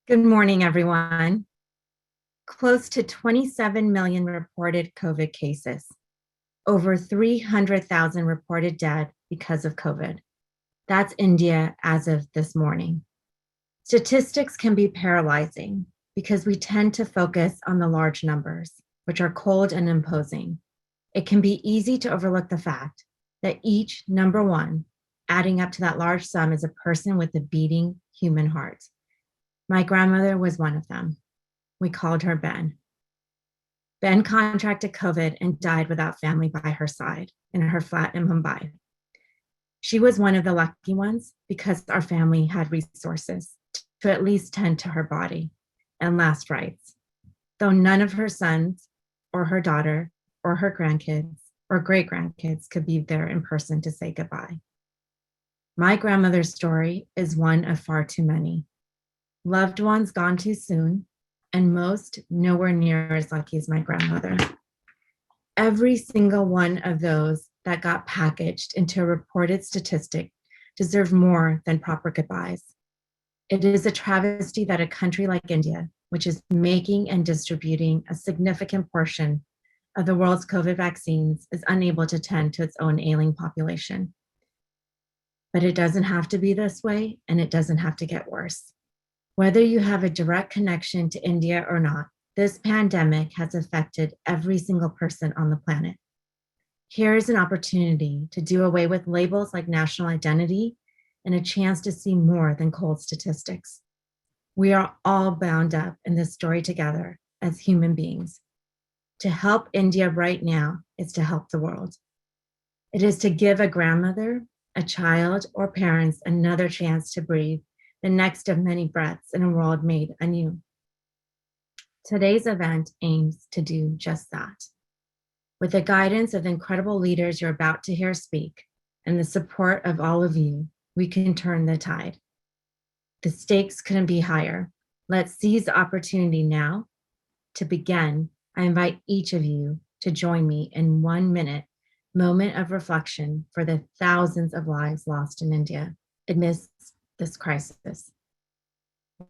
Good morning, everyone. Close to 27 million reported COVID cases, over 300,000 reported dead because of COVID. That's India as of this morning. Statistics can be paralyzing because we tend to focus on the large numbers, which are cold and imposing. It can be easy to overlook the fact that each number one, adding up to that large sum, is a person with a beating human heart. My grandmother was one of them. We called her Ben. Ben contracted COVID and died without family by her side in her flat in Mumbai. She was one of the lucky ones because our family had resources to at least tend to her body and last rites, though none of her sons or her daughter or her grandkids or great grandkids could be there in person to say goodbye. My grandmother's story is one of far too many. Loved ones gone too soon, and most nowhere near as lucky as my grandmother. Every single one of those that got packaged into a reported statistic deserve more than proper goodbyes. It is a travesty that a country like India, which is making and distributing a significant portion of the world's COVID vaccines, is unable to tend to its own ailing population. But it doesn't have to be this way, and it doesn't have to get worse. Whether you have a direct connection to India or not, this pandemic has affected every single person on the planet. Here is an opportunity to do away with labels like national identity and a chance to see more than cold statistics. We are all bound up in this story together as human beings. To help India right now is to help the world. It is to give a grandmother, a child, or parents another chance to breathe, the next of many breaths in a world made anew. Today's event aims to do just that. With the guidance of the incredible leaders you're about to hear speak and the support of all of you, we can turn the tide. The stakes couldn't be higher. Let's seize the opportunity now. To begin, I invite each of you to join me in 1 minute moment of reflection for the thousands of lives lost in India amidst this crisis.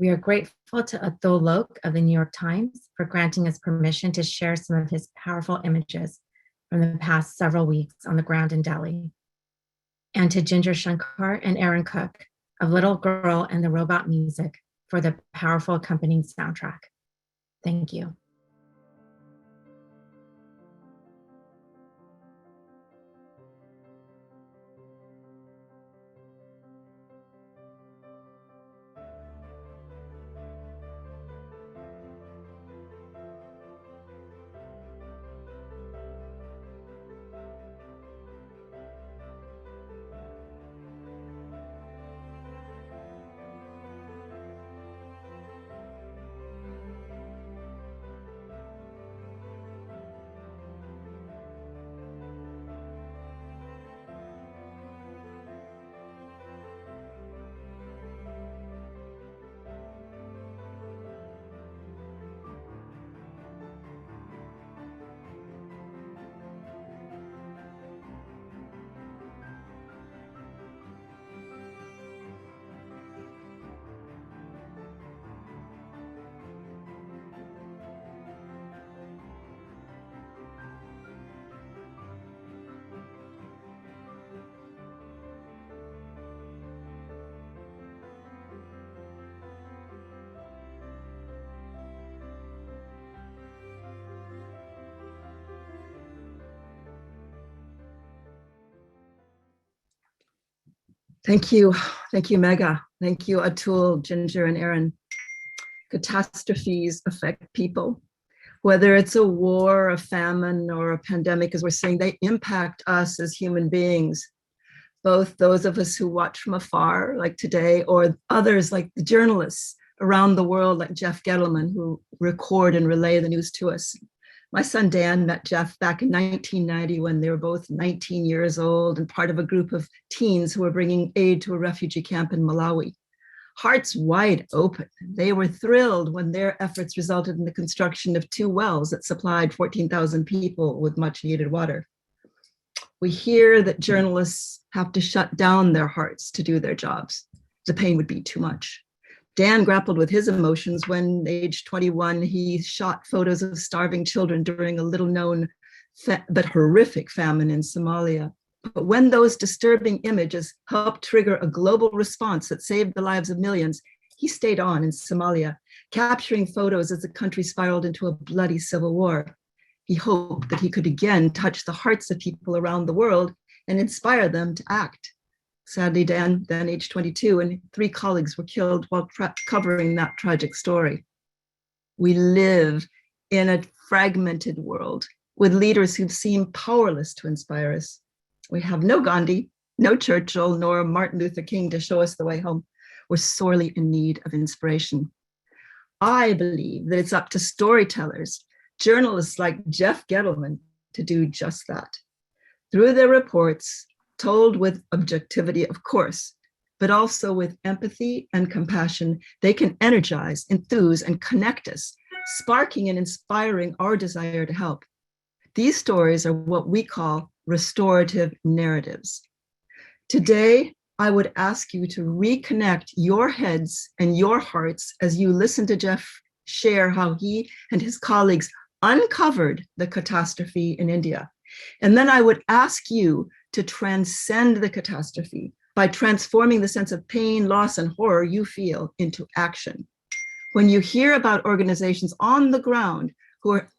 We are grateful to Atul Loeb of the New York Times for granting us permission to share some of his powerful images from the past several weeks on the ground in Delhi, and to Ginger Shankar and Aaron Cook of Little Girl and the Robot Music for the powerful accompanying soundtrack. Thank you. Thank you. Thank you, Megha. Thank you, Atul, Ginger, and Aaron. Catastrophes affect people. Whether it's a war, a famine, or a pandemic, as we're saying, they impact us as human beings, both those of us who watch from afar, like today, or others like the journalists around the world, like Jeff Gettleman, who record and relay the news to us. My son Dan met Jeff back in 1990 when they were both 19 years old and part of a group of teens who were bringing aid to a refugee camp in Malawi. Hearts wide open, they were thrilled when their efforts resulted in the construction of 2 wells that supplied 14,000 people with much needed water. We hear that journalists have to shut down their hearts to do their jobs. The pain would be too much. Dan grappled with his emotions when, age 21, he shot photos of starving children during a little known but horrific famine in Somalia. But when those disturbing images helped trigger a global response that saved the lives of millions, he stayed on in Somalia, capturing photos as the country spiraled into a bloody civil war. He hoped that he could again touch the hearts of people around the world and inspire them to act. Sadly, Dan, then age 22, and 3 colleagues were killed while covering that tragic story. We live in a fragmented world with leaders who seem powerless to inspire us. We have no Gandhi, no Churchill, nor Martin Luther King to show us the way home. We're sorely in need of inspiration. I believe that it's up to storytellers, journalists like Jeff Gettleman, to do just that. Through their reports, told with objectivity, of course, but also with empathy and compassion, they can energize, enthuse, and connect us, sparking and inspiring our desire to help. These stories are what we call restorative narratives. Today, I would ask you to reconnect your heads and your hearts as you listen to Jeff share how he and his colleagues uncovered the catastrophe in India. And then I would ask you to transcend the catastrophe by transforming the sense of pain, loss, and horror you feel into action. When you hear about organizations on the ground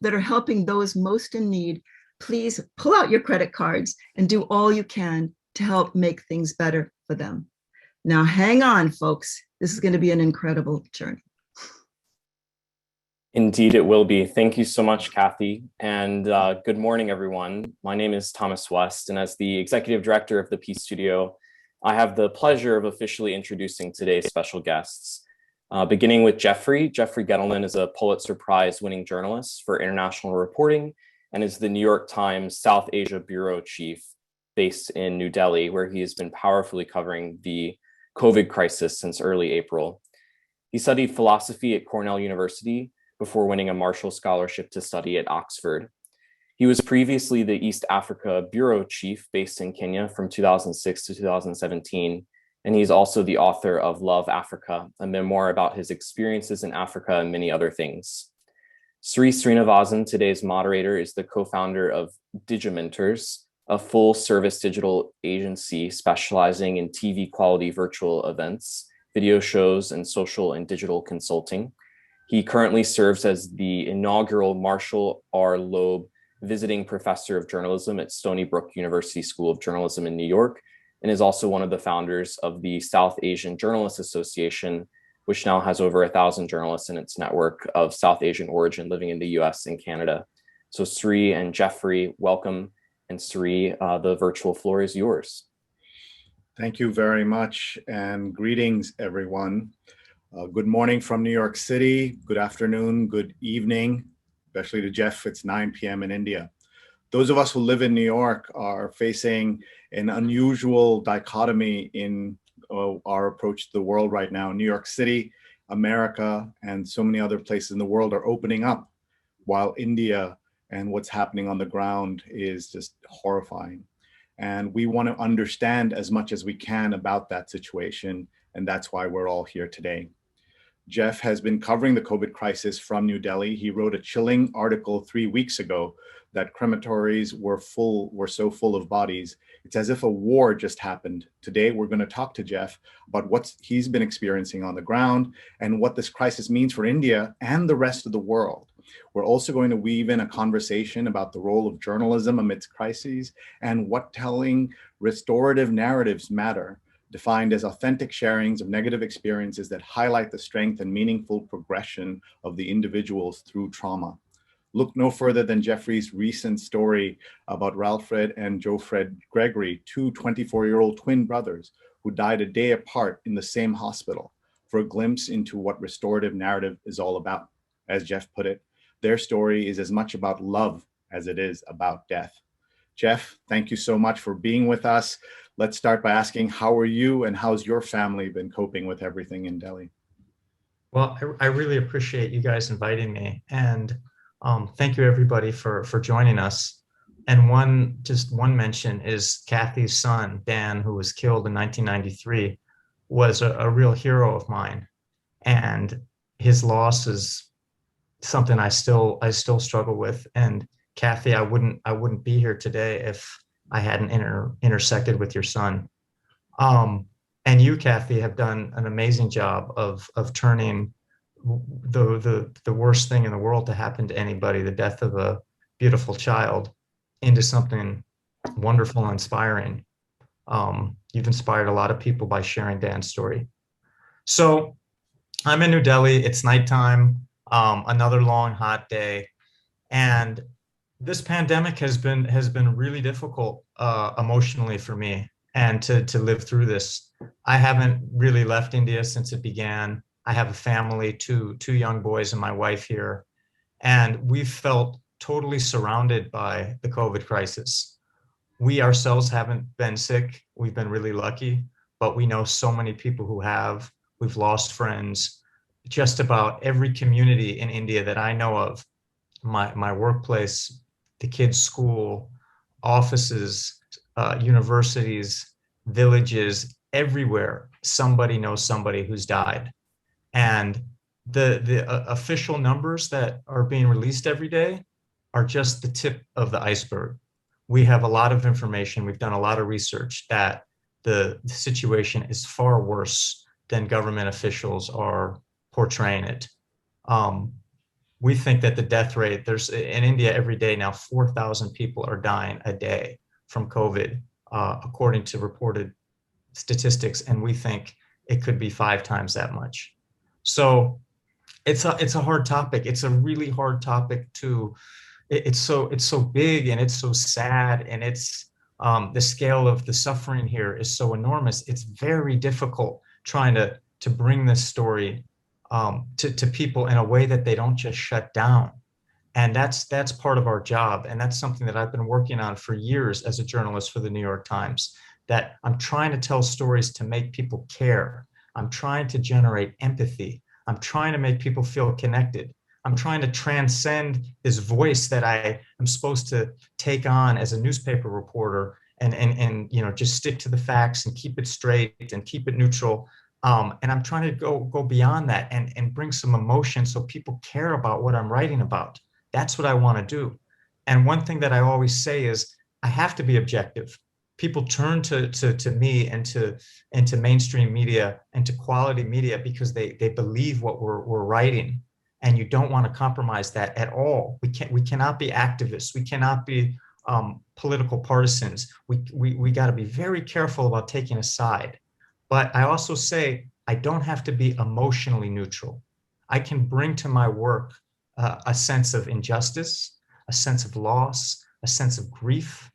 that are helping those most in need, please pull out your credit cards and do all you can to help make things better for them. Now, hang on, folks. This is going to be an incredible journey. Indeed, it will be. Thank you so much, Kathy. And good morning, everyone. My name is Thomas West, and as the executive director of the Peace Studio, I have the pleasure of officially introducing today's special guests. Beginning with Jeffrey. Jeffrey Gettleman is a Pulitzer Prize winning journalist for international reporting and is the New York Times South Asia Bureau Chief based in New Delhi, where he has been powerfully covering the COVID crisis since early April. He studied philosophy at Cornell University before winning a Marshall Scholarship to study at Oxford. He was previously the East Africa Bureau Chief based in Kenya from 2006 to 2017. And he's also the author of Love Africa, a memoir about his experiences in Africa and many other things. Sree Sreenivasan, today's moderator, is the co-founder of Digimentors, a full-service digital agency specializing in TV quality virtual events, video shows, and social and digital consulting. He currently serves as the inaugural Marshall R. Loeb Visiting Professor of Journalism at Stony Brook University School of Journalism in New York, and is also one of the founders of the South Asian Journalists Association, which now has over 1,000 journalists in its network of South Asian origin living in the US and Canada. So Sree and Jeffrey, welcome. And Sree, the virtual floor is yours. Thank you very much, and greetings, everyone. Good morning from New York City, good afternoon, good evening, especially to Jeff, it's 9 p.m. in India. Those of us who live in New York are facing an unusual dichotomy in our approach to the world right now. New York City, America, and so many other places in the world are opening up, while India and what's happening on the ground is just horrifying. And we want to understand as much as we can about that situation, and that's why we're all here today. Jeff has been covering the COVID crisis from New Delhi. He wrote a chilling article 3 weeks ago that crematories were so full of bodies. It's as if a war just happened. Today, we're going to talk to Jeff about what he's been experiencing on the ground and what this crisis means for India and the rest of the world. We're also going to weave in a conversation about the role of journalism amidst crises and what telling restorative narratives matter, defined as authentic sharings of negative experiences that highlight the strength and meaningful progression of the individuals through trauma. Look no further than Jeffrey's recent story about Ralfred and Jofred Gregory, 2 24-year-old twin brothers who died a day apart in the same hospital, for a glimpse into what restorative narrative is all about. As Jeff put it, their story is as much about love as it is about death. Jeff, thank you so much for being with us. Let's start by asking, how are you and how's your family been coping with everything in Delhi? Well, I really appreciate you guys inviting me, and thank you everybody for joining us. And one mention is Kathy's son, Dan, who was killed in 1993, was a real hero of mine. and his loss is something I still struggle with. And Kathy, I wouldn't be here today if I hadn't intersected with your son. And you, Kathy, have done an amazing job of turning the worst thing in the world to happen to anybody, the death of a beautiful child, into something wonderful and inspiring. You've inspired a lot of people by sharing Dan's story. So I'm in New Delhi. It's nighttime, another long, hot day. And this pandemic has been really difficult emotionally for me, and to live through this. I haven't really left India since it began. I have a family, two young boys and my wife here, and we've felt totally surrounded by the COVID crisis. We ourselves haven't been sick. We've been really lucky, but we know so many people who have. We've lost friends. Just about every community in India that I know of, my workplace, the kids' school, offices, universities, villages, everywhere, somebody knows somebody who's died. And the official numbers that are being released every day are just the tip of the iceberg. We have a lot of information. We've done a lot of research that the situation is far worse than government officials are portraying it. We think that the death rate, there's in India every day now, 4,000 people are dying a day from COVID, according to reported statistics, and we think it could be 5 times that much. So it's a hard topic. It's a really hard topic to. It's so big and it's so sad, and it's the scale of the suffering here is so enormous. It's very difficult trying to bring this story to people in a way that they don't just shut down. And that's part of our job. And that's something that I've been working on for years as a journalist for the New York Times, that I'm trying to tell stories to make people care. I'm trying to generate empathy. I'm trying to make people feel connected. I'm trying to transcend this voice that I am supposed to take on as a newspaper reporter and just stick to the facts and keep it straight and keep it neutral. And I'm trying to go beyond that and bring some emotion so people care about what I'm writing about. That's what I want to do. And one thing that I always say is I have to be objective. People turn to me and to mainstream media and to quality media because they believe what we're writing. And you don't want to compromise that at all. We cannot be activists. We cannot be political partisans. We got to be very careful about taking a side. But I also say I don't have to be emotionally neutral. I can bring to my work a sense of injustice, a sense of loss, a sense of grief.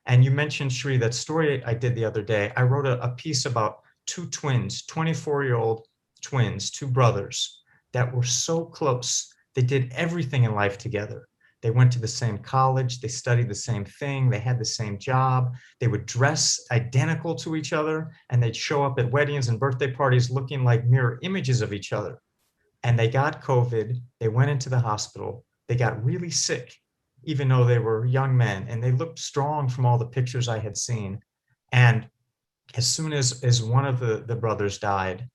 And you mentioned, Sree, that story I did the other day. I wrote a piece about 2 twins, 24-year-old twins, 2 brothers that were so close. They did everything in life together. They went to the same college. They studied the same thing. They had the same job. They would dress identical to each other, and they'd show up at weddings and birthday parties looking like mirror images of each other. And they got COVID. They went into the hospital. They got really sick, even though they were young men, and they looked strong from all the pictures I had seen. And as soon as one of the brothers died,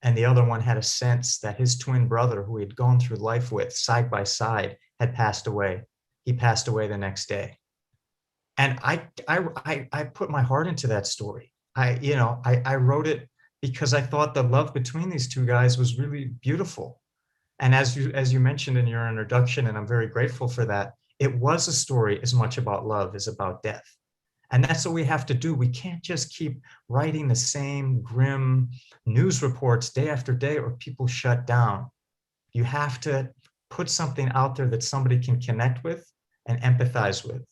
and the other one had a sense that his twin brother, who he had gone through life with side by side, had passed away. He passed away the next day. And I put my heart into that story. I wrote it because I thought the love between these 2 guys was really beautiful. And as you mentioned in your introduction, and I'm very grateful for that, it was a story as much about love as about death. And that's what we have to do. We can't just keep writing the same grim news reports day after day, or people shut down. You have to put something out there that somebody can connect with and empathize with.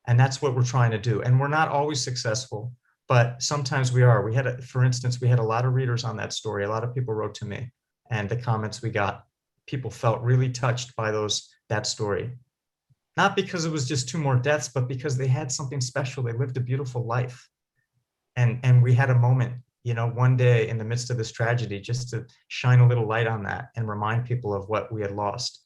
And that's what we're trying to do. And we're not always successful, but sometimes we are. For instance, we had a lot of readers on that story. A lot of people wrote to me, and the comments we got, people felt really touched by that story. Not because it was just 2 more deaths, but because they had something special. They lived a beautiful life. And we had a moment, one day in the midst of this tragedy, just to shine a little light on that and remind people of what we had lost.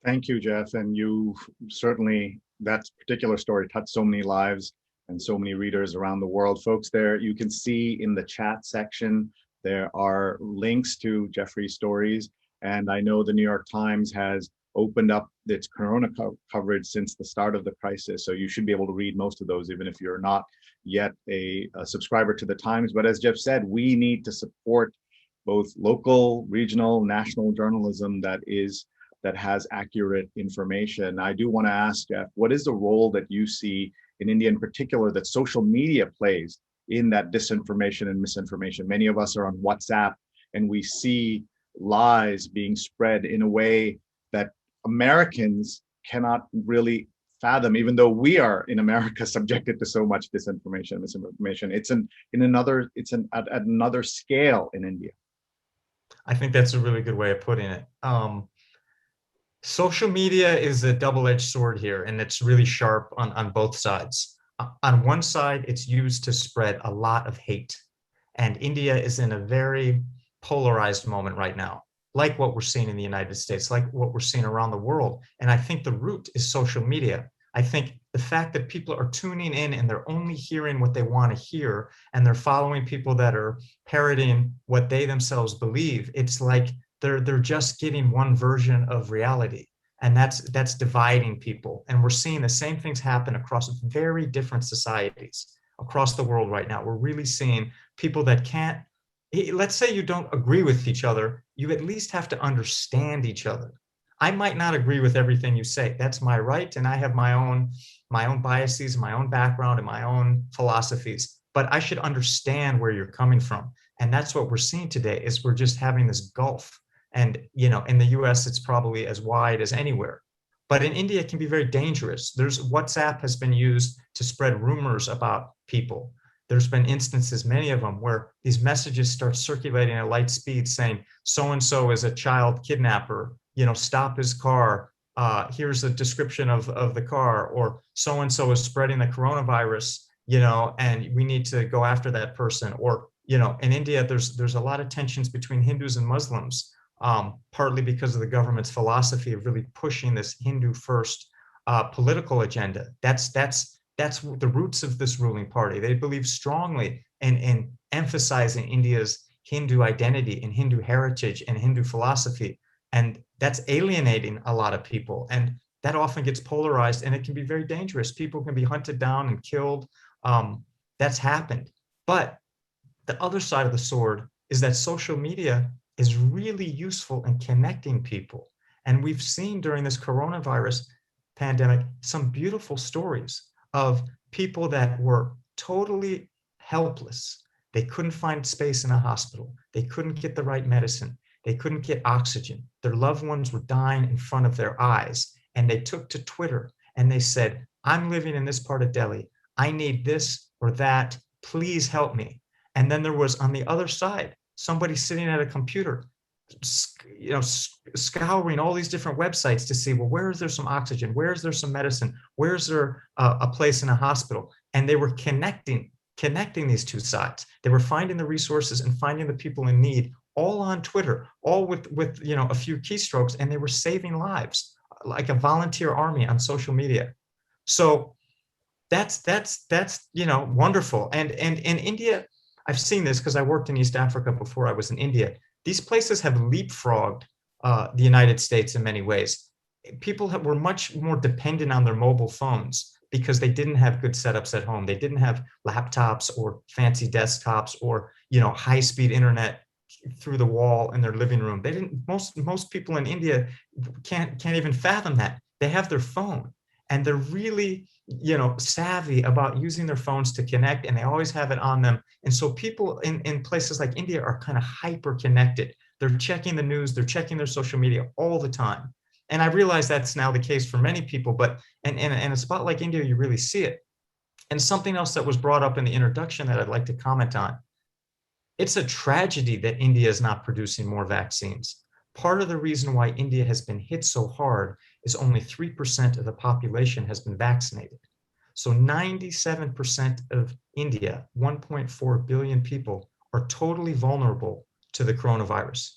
Thank you, Jeff. And you certainly, that particular story touched so many lives and so many readers around the world. Folks, there you can see in the chat section There are links to Jeffrey's stories. And I know the New York Times has opened up its corona coverage since the start of the crisis. So you should be able to read most of those, even if you're not yet a subscriber to the Times. But as Jeff said, we need to support both local, regional, national journalism that has accurate information. I do want to ask Jeff, what is the role that you see in India in particular that social media plays in that disinformation and misinformation? Many of us are on WhatsApp and we see lies being spread in a way that Americans cannot really fathom, even though we are in America subjected to so much disinformation, misinformation. It's at another scale in India. I think that's a really good way of putting it. Social media is a double-edged sword here, and it's really sharp on both sides. On one side, it's used to spread a lot of hate. And India is in a very polarized moment right now, like what we're seeing in the United States, like what we're seeing around the world. And I think the root is social media. I think the fact that people are tuning in and they're only hearing what they want to hear, and they're following people that are parroting what they themselves believe, it's like they're just getting one version of reality. And that's dividing people. And we're seeing the same things happen across very different societies across the world right now. We're really seeing people that can't, let's say you don't agree with each other, you at least have to understand each other. I might not agree with everything you say. That's my right. And I have my own biases, my own background, and my own philosophies. But I should understand where you're coming from. And that's what we're seeing today is we're just having this gulf. And, you know, in the US, it's probably as wide as anywhere. But in India, it can be very dangerous. WhatsApp has been used to spread rumors about people. There's been instances, many of them, where these messages start circulating at light speed saying, so-and-so is a child kidnapper, you know, stop his car. Here's a description of the car, or so-and-so is spreading the coronavirus, you know, and we need to go after that person. Or, you know, in India, there's a lot of tensions between Hindus and Muslims. Partly because of the government's philosophy of really pushing this Hindu-first political agenda. That's the roots of this ruling party. They believe strongly in emphasizing India's Hindu identity and Hindu heritage and Hindu philosophy, and that's alienating a lot of people. And that often gets polarized, and it can be very dangerous. People can be hunted down and killed. That's happened. But the other side of the sword is that social media is really useful in connecting people. And we've seen during this coronavirus pandemic some beautiful stories of people that were totally helpless. They couldn't find space in a hospital. They couldn't get the right medicine. They couldn't get oxygen. Their loved ones were dying in front of their eyes. And they took to Twitter and they said, I'm living in this part of Delhi. I need this or that. Please help me. And then there was on the other side, somebody sitting at a computer, you know, scouring all these different websites to see, well, where is there some oxygen? Where is there some medicine? Where is there a place in a hospital? And they were connecting these two sides. They were finding the resources and finding the people in need, all on Twitter, all with you know, a few keystrokes, and they were saving lives like a volunteer army on social media. So that's you know, wonderful. And in India, I've seen this because I worked in East Africa before I was in India. These places have leapfrogged the United States in many ways. People were much more dependent on their mobile phones because they didn't have good setups at home. They didn't have laptops or fancy desktops or, you know, high-speed internet through the wall in their living room. They didn't. Most people in India can't even fathom that. They have their phone, and they're really, you know, savvy about using their phones to connect, and they always have it on them. And so people in places like India are kind of hyper connected. They're checking the news, they're checking their social media all the time. And I realize that's now the case for many people, but in a spot like India, you really see it. And something else that was brought up in the introduction that I'd like to comment on. It's a tragedy that India is not producing more vaccines. Part of the reason why India has been hit so hard is only 3% of the population has been vaccinated. So 97% of India, 1.4 billion people, are totally vulnerable to the coronavirus.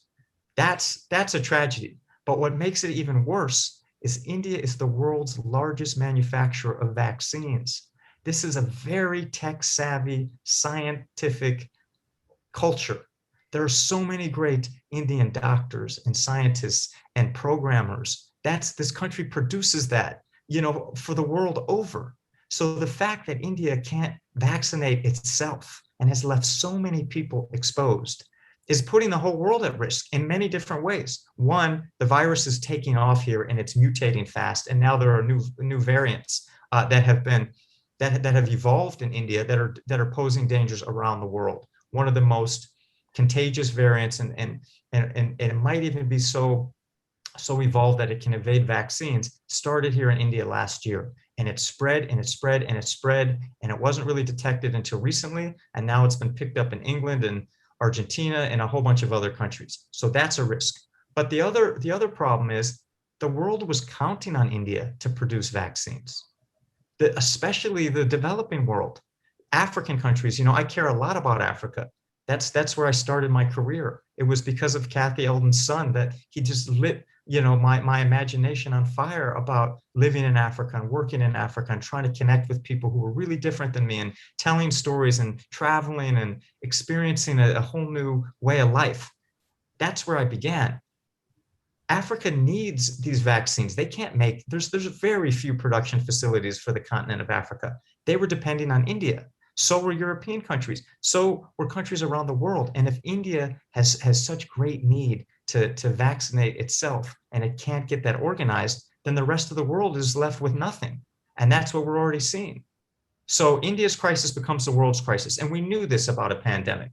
That's a tragedy. But what makes it even worse is India is the world's largest manufacturer of vaccines. This is a very tech-savvy, scientific culture. There are so many great Indian doctors and scientists and programmers. This country produces that, for the world over. So the fact that India can't vaccinate itself and has left so many people exposed is putting the whole world at risk in many different ways. One, the virus is taking off here and it's mutating fast, and now there are new variants that have evolved in India that are posing dangers around the world. One of the most contagious variants, and it might even be so evolved that it can evade vaccines, started here in India last year. And it spread and it spread and it spread, and it wasn't really detected until recently. And now it's been picked up in England and Argentina and a whole bunch of other countries. So that's a risk. But the other problem is the world was counting on India to produce vaccines, especially the developing world. African countries, I care a lot about Africa. That's where I started my career. It was because of Kathy Eldon's son that he just lit my imagination on fire about living in Africa and working in Africa and trying to connect with people who were really different than me and telling stories and traveling and experiencing a whole new way of life. That's where I began. Africa needs these vaccines. They can't make, there's very few production facilities for the continent of Africa. They were depending on India. So were European countries. So were countries around the world. And if India has such great need to vaccinate itself and it can't get that organized, then the rest of the world is left with nothing. And that's what we're already seeing. So India's crisis becomes the world's crisis. And we knew this about a pandemic.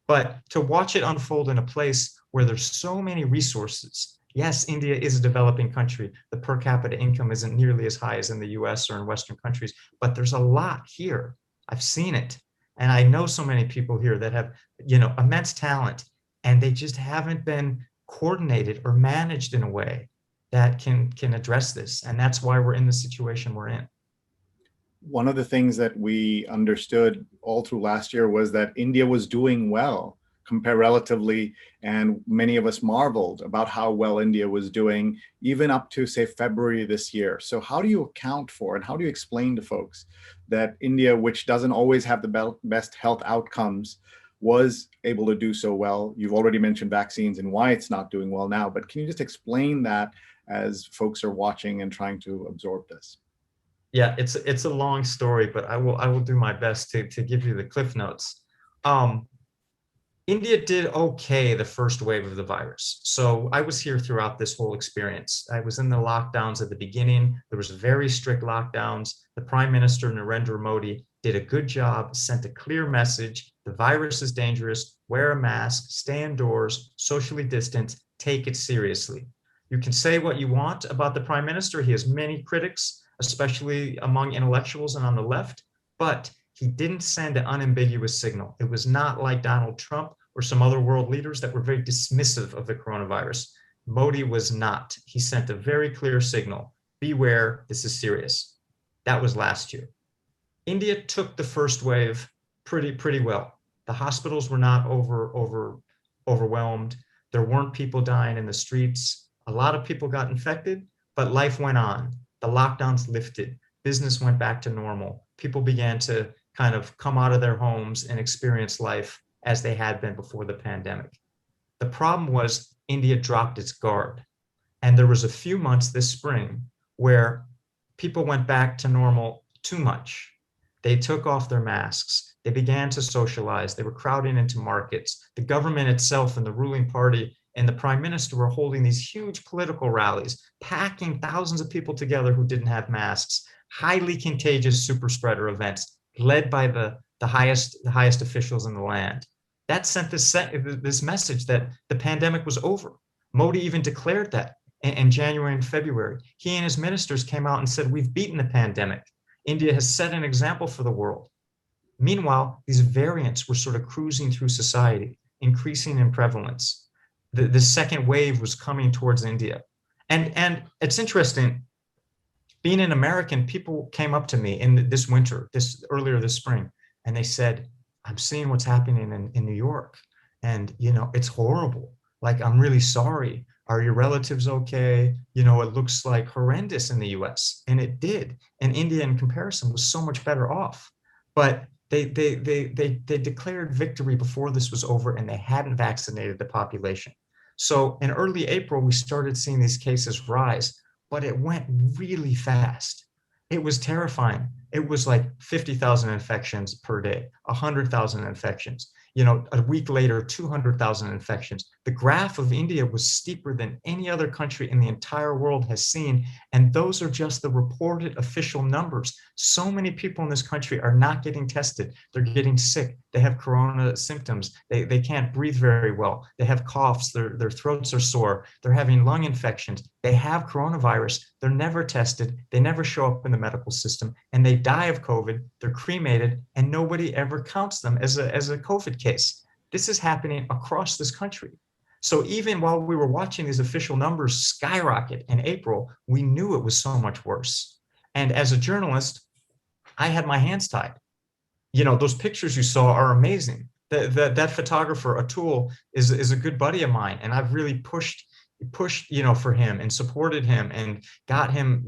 But to watch it unfold in a place where there's so many resources, yes, India is a developing country. The per capita income isn't nearly as high as in the US or in Western countries, but there's a lot here. I've seen it. And I know so many people here that have, immense talent, and they just haven't been coordinated or managed in a way that can address this. And that's why we're in the situation we're in. One of the things that we understood all through last year was that India was doing well compared relatively, and many of us marveled about how well India was doing, even up to, say, February this year. So how do you account for, and how do you explain to folks that India, which doesn't always have the best health outcomes, was able to do so well? You've already mentioned vaccines and why it's not doing well now, but can you just explain that as folks are watching and trying to absorb this? Yeah, it's a long story, but I will do my best to give you the cliff notes. India did okay the first wave of the virus. So I was here throughout this whole experience. I was in the lockdowns at the beginning. There was very strict lockdowns. The Prime Minister, Narendra Modi, did a good job, sent a clear message. The virus is dangerous. Wear a mask, stay indoors, socially distance, take it seriously. You can say what you want about the Prime Minister. He has many critics, especially among intellectuals and on the left, but he didn't send an unambiguous signal. It was not like Donald Trump or some other world leaders that were very dismissive of the coronavirus. Modi was not. He sent a very clear signal. Beware, this is serious. That was last year. India took the first wave pretty well. The hospitals were not overwhelmed. There weren't people dying in the streets. A lot of people got infected, but life went on. The lockdowns lifted. Business went back to normal. People began to kind of come out of their homes and experience life as they had been before the pandemic. The problem was India dropped its guard. And there was a few months this spring where people went back to normal too much. They took off their masks. They began to socialize. They were crowding into markets. The government itself and the ruling party and the Prime Minister were holding these huge political rallies, packing thousands of people together who didn't have masks, highly contagious super spreader events led by the highest officials in the land. That sent this message that the pandemic was over. Modi even declared that in January and February. He and his ministers came out and said, we've beaten the pandemic. India has set an example for the world. Meanwhile, these variants were sort of cruising through society, increasing in prevalence. The second wave was coming towards India. And it's interesting, being an American, people came up to me in this winter, earlier this spring, and they said, I'm seeing what's happening in New York, and it's horrible. Like, I'm really sorry. Are your relatives okay? It looks like horrendous in the US. And it did. And India, in comparison, was so much better off. But They declared victory before this was over, and they hadn't vaccinated the population. So in early April, we started seeing these cases rise, but it went really fast. It was terrifying. It was like 50,000 infections per day, 100,000 infections. A week later, 200,000 infections. The graph of India was steeper than any other country in the entire world has seen. And those are just the reported official numbers. So many people in this country are not getting tested. They're getting sick. They have corona symptoms. They can't breathe very well. They have coughs. Their throats are sore. They're having lung infections. They have coronavirus. They're never tested. They never show up in the medical system. And they die of COVID. They're cremated. And nobody ever counts them as a COVID case. This is happening across this country. So even while we were watching these official numbers skyrocket in April, we knew it was so much worse. And as a journalist, I had my hands tied. Those pictures you saw are amazing. That photographer, Atul, is a good buddy of mine. And I've really pushed, for him and supported him and got him,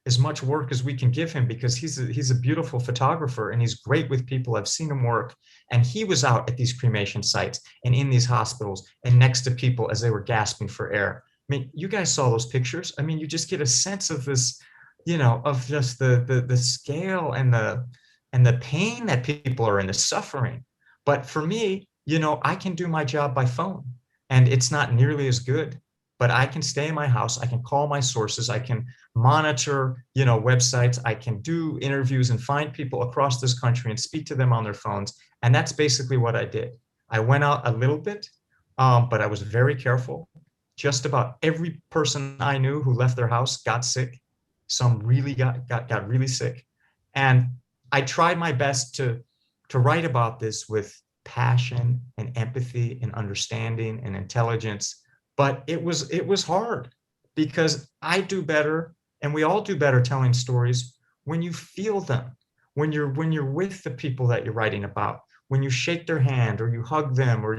as much work as we can give him, because he's a beautiful photographer and he's great with people. I've seen him work, and he was out at these cremation sites and in these hospitals and next to people as they were gasping for air. I mean, you guys saw those pictures. I mean, you just get a sense of this, of just the scale and the pain that people are in, the suffering. But for me, I can do my job by phone, and it's not nearly as good. But I can stay in my house. I can call my sources. I can monitor, websites. I can do interviews and find people across this country and speak to them on their phones. And that's basically what I did. I went out a little bit, but I was very careful. Just about every person I knew who left their house got sick. Some really got really sick. And I tried my best to write about this with passion and empathy and understanding and intelligence. But it was hard, because I do better, and we all do better telling stories when you feel them, when you're with the people that you're writing about, when you shake their hand or you hug them, or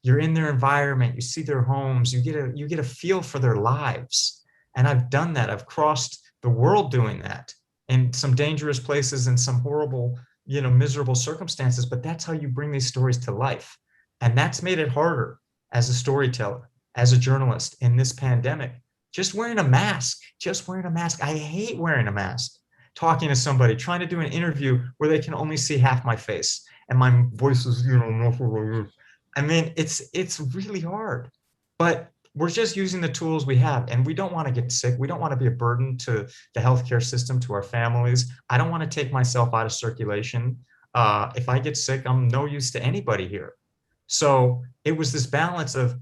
you're in their environment, you see their homes, you get a feel for their lives. And I've done that. I've crossed the world doing that in some dangerous places and some horrible, miserable circumstances. But that's how you bring these stories to life. And that's made it harder as a storyteller, as a journalist in this pandemic. Just wearing a mask. I hate wearing a mask. Talking to somebody, trying to do an interview where they can only see half my face and my voice is, I mean, it's really hard. But we're just using the tools we have, and we don't want to get sick. We don't want to be a burden to the healthcare system, to our families. I don't want to take myself out of circulation. If I get sick, I'm no use to anybody here. So it was this balance of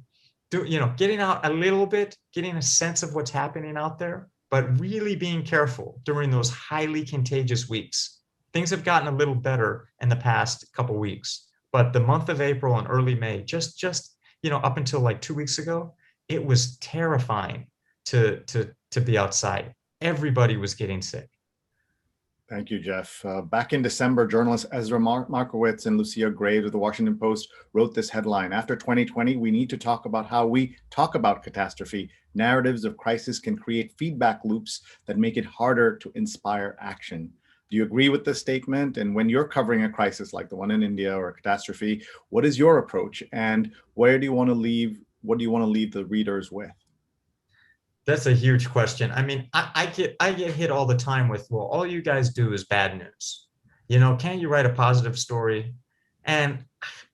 getting out a little bit, getting a sense of what's happening out there, but really being careful during those highly contagious weeks. Things have gotten a little better in the past couple of weeks, but the month of April and early May, just up until like 2 weeks ago, it was terrifying to be outside. Everybody was getting sick. Thank you, Jeff. Back in December, journalists Ezra Markowitz and Lucia Graves of the Washington Post wrote this headline: "After 2020, we need to talk about how we talk about catastrophe. Narratives of crisis can create feedback loops that make it harder to inspire action." Do you agree with this statement? And when you're covering a crisis like the one in India or a catastrophe, what is your approach? And what do you want to leave the readers with? That's a huge question. I mean, I get hit all the time with, well, all you guys do is bad news. Can't you write a positive story? And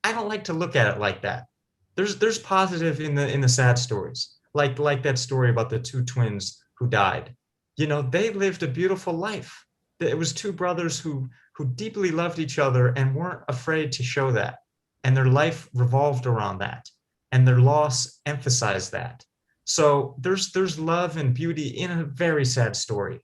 I don't like to look at it like that. There's positive in the sad stories, like that story about the two twins who died. They lived a beautiful life. It was two brothers who deeply loved each other and weren't afraid to show that. And their life revolved around that. And their loss emphasized that. So there's love and beauty in a very sad story.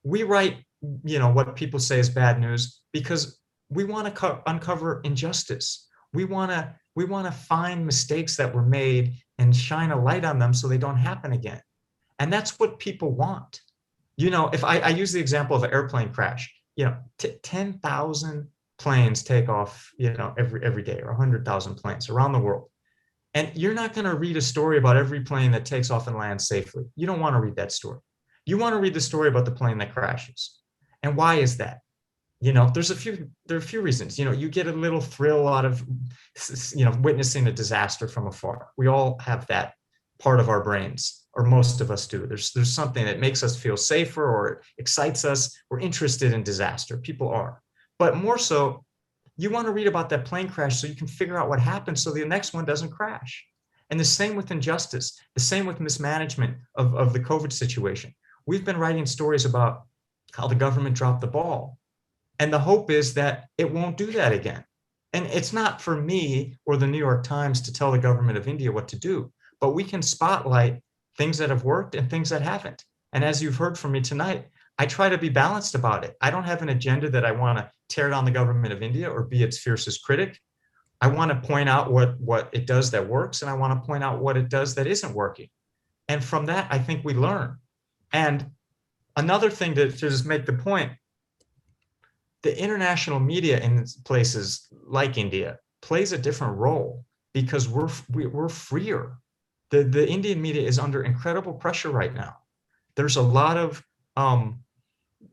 We write, what people say is bad news because we want to uncover injustice. We want to find mistakes that were made and shine a light on them so they don't happen again. And that's what people want. If I use the example of an airplane crash, 10,000 planes take off, every day, or 100,000 planes around the world. And you're not going to read a story about every plane that takes off and lands safely. You don't want to read that story. You want to read the story about the plane that crashes. And why is that? there are a few reasons. You get a little thrill out of, witnessing a disaster from afar. We all have that part of our brains, or most of us do. There's something that makes us feel safer or excites us. We're interested in disaster. People are. But more so, you want to read about that plane crash so you can figure out what happened so the next one doesn't crash. And the same with injustice, the same with mismanagement of the COVID situation. We've been writing stories about how the government dropped the ball. And the hope is that it won't do that again. And it's not for me or the New York Times to tell the government of India what to do, but we can spotlight things that have worked and things that haven't. And as you've heard from me tonight, I try to be balanced about it. I don't have an agenda that I want to tear down the government of India or be its fiercest critic. I want to point out what it does that works, and I want to point out what it does that isn't working. And from that, I think we learn. And another thing to just make the point, the international media in places like India plays a different role because we're freer. The Indian media is under incredible pressure right now. There's a lot of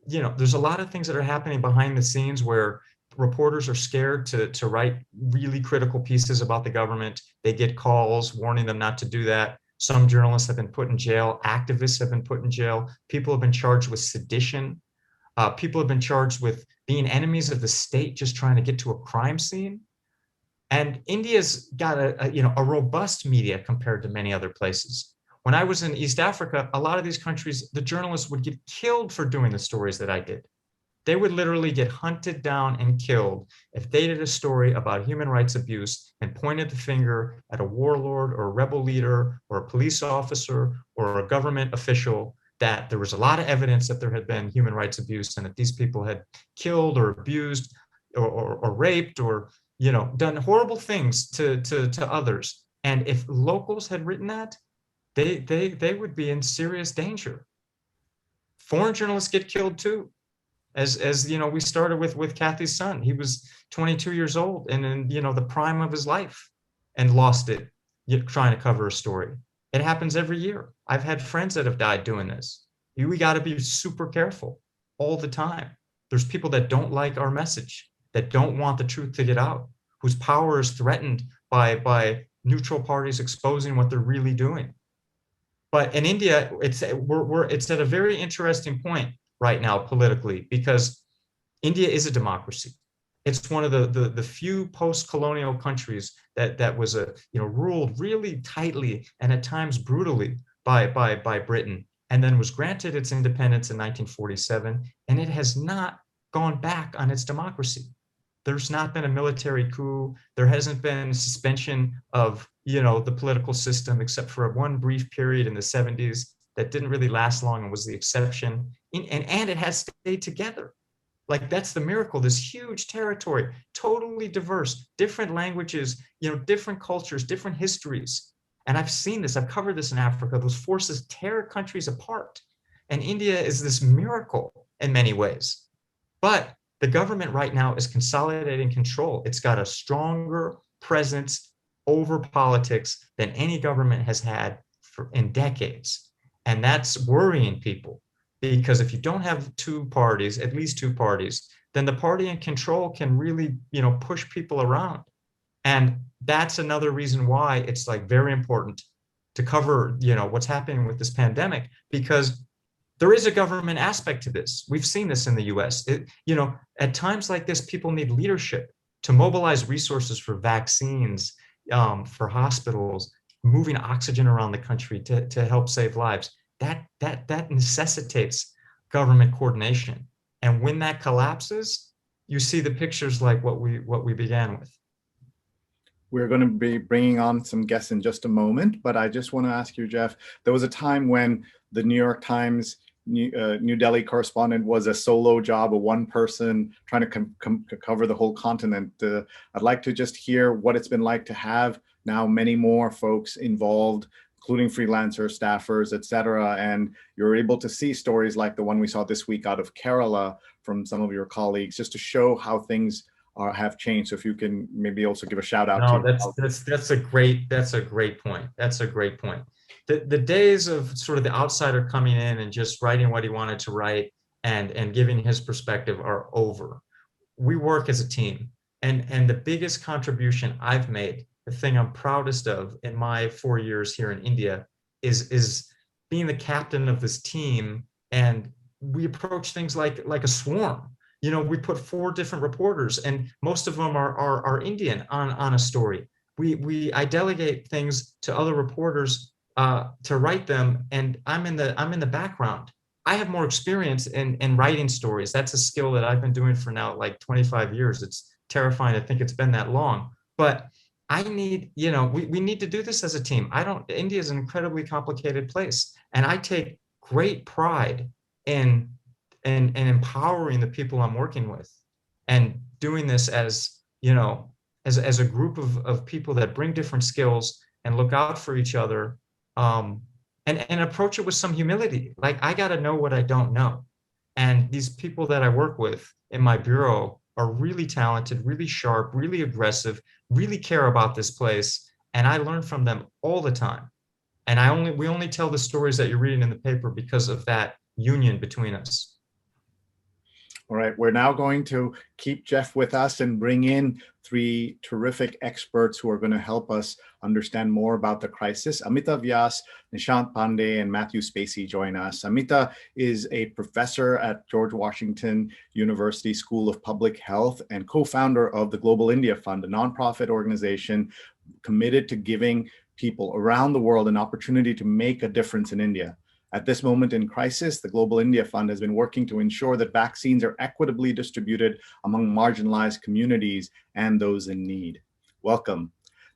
there's a lot of things that are happening behind the scenes where reporters are scared to write really critical pieces about the government. They get calls warning them not to do that. Some journalists have been put in jail. Activists have been put in jail. People have been charged with sedition. People have been charged with being enemies of the state, just trying to get to a crime scene. And India's got a robust media compared to many other places. When I was in East Africa, a lot of these countries, the journalists would get killed for doing the stories that I did. They would literally get hunted down and killed if they did a story about human rights abuse and pointed the finger at a warlord or a rebel leader or a police officer or a government official, that there was a lot of evidence that there had been human rights abuse and that these people had killed or abused or raped or done horrible things to others. And if locals had written that, they would be in serious danger. Foreign journalists get killed too. As we started with Kathy's son. He was 22 years old and in the prime of his life and lost it trying to cover a story. It happens every year. I've had friends that have died doing this. We got to be super careful all the time. There's people that don't like our message, that don't want the truth to get out, whose power is threatened by neutral parties exposing what they're really doing. But in India, it's at a very interesting point right now politically, because India is a democracy. It's one of the few post-colonial countries that was ruled really tightly and at times brutally by Britain, and then was granted its independence in 1947, and it has not gone back on its democracy. There's not been a military coup. There hasn't been suspension of the political system, except for one brief period in the 70s that didn't really last long and was the exception. And it has stayed together. Like, that's the miracle. This huge territory, totally diverse, different languages, different cultures, different histories. And I've seen this, I've covered this in Africa. Those forces tear countries apart. And India is this miracle in many ways. But the government right now is consolidating control. It's got a stronger presence over politics than any government has had in decades. And that's worrying people, because if you don't have two parties, at least two parties, then the party in control can really, push people around. And that's another reason why it's very important to cover, what's happening with this pandemic, because there is a government aspect to this. We've seen this in the US. At times like this, people need leadership to mobilize resources for vaccines, for hospitals, moving oxygen around the country to help save lives. That necessitates government coordination. And when that collapses, you see the pictures like what we began with. We're going to be bringing on some guests in just a moment, but I just want to ask you, Jeff, there was a time when the New York Times New Delhi correspondent was a solo job, a one person trying to cover the whole continent. I'd like to just hear what it's been like to have now many more folks involved, including freelancers, staffers, et cetera. And you're able to see stories like the one we saw this week out of Kerala from some of your colleagues, just to show how things have changed. So if you can maybe also give a shout out to that's a great point. That's a great point. The days of sort of the outsider coming in and just writing what he wanted to write and giving his perspective are over. we work as a team. And the biggest contribution I've made, the thing I'm proudest of in my 4 years here in India, is being the captain of this team. And we approach things like a swarm. You know, we put 4 different reporters, and most of them are Indian on a story. I delegate things to other reporters to write them, and I'm in the background. I have more experience in writing stories. That's a skill that I've been doing for now like 25 years. It's terrifying to think it's been that long, but I need, you know, we need to do this as a team. India is an incredibly complicated place, and I take great pride in empowering the people I'm working with, and doing this as, you know, as a group of people that bring different skills and look out for each other, and approach it with some humility. Like, I got to know what I don't know. And these people that I work with in my bureau are really talented, really sharp, really aggressive, really care about this place. And I learn from them all the time. And we only tell the stories that you're reading in the paper because of that union between us. All right, we're now going to keep Jeff with us and bring in 3 terrific experts who are going to help us understand more about the crisis. Amita, Vyas, Nishant, Pandey, and Matthew Spacey join us. Amita is a professor at George Washington University School of Public Health and co-founder of the Global India Fund, a nonprofit organization committed to giving people around the world an opportunity to make a difference in India. At this moment in crisis, the Global India Fund has been working to ensure that vaccines are equitably distributed among marginalized communities and those in need. Welcome.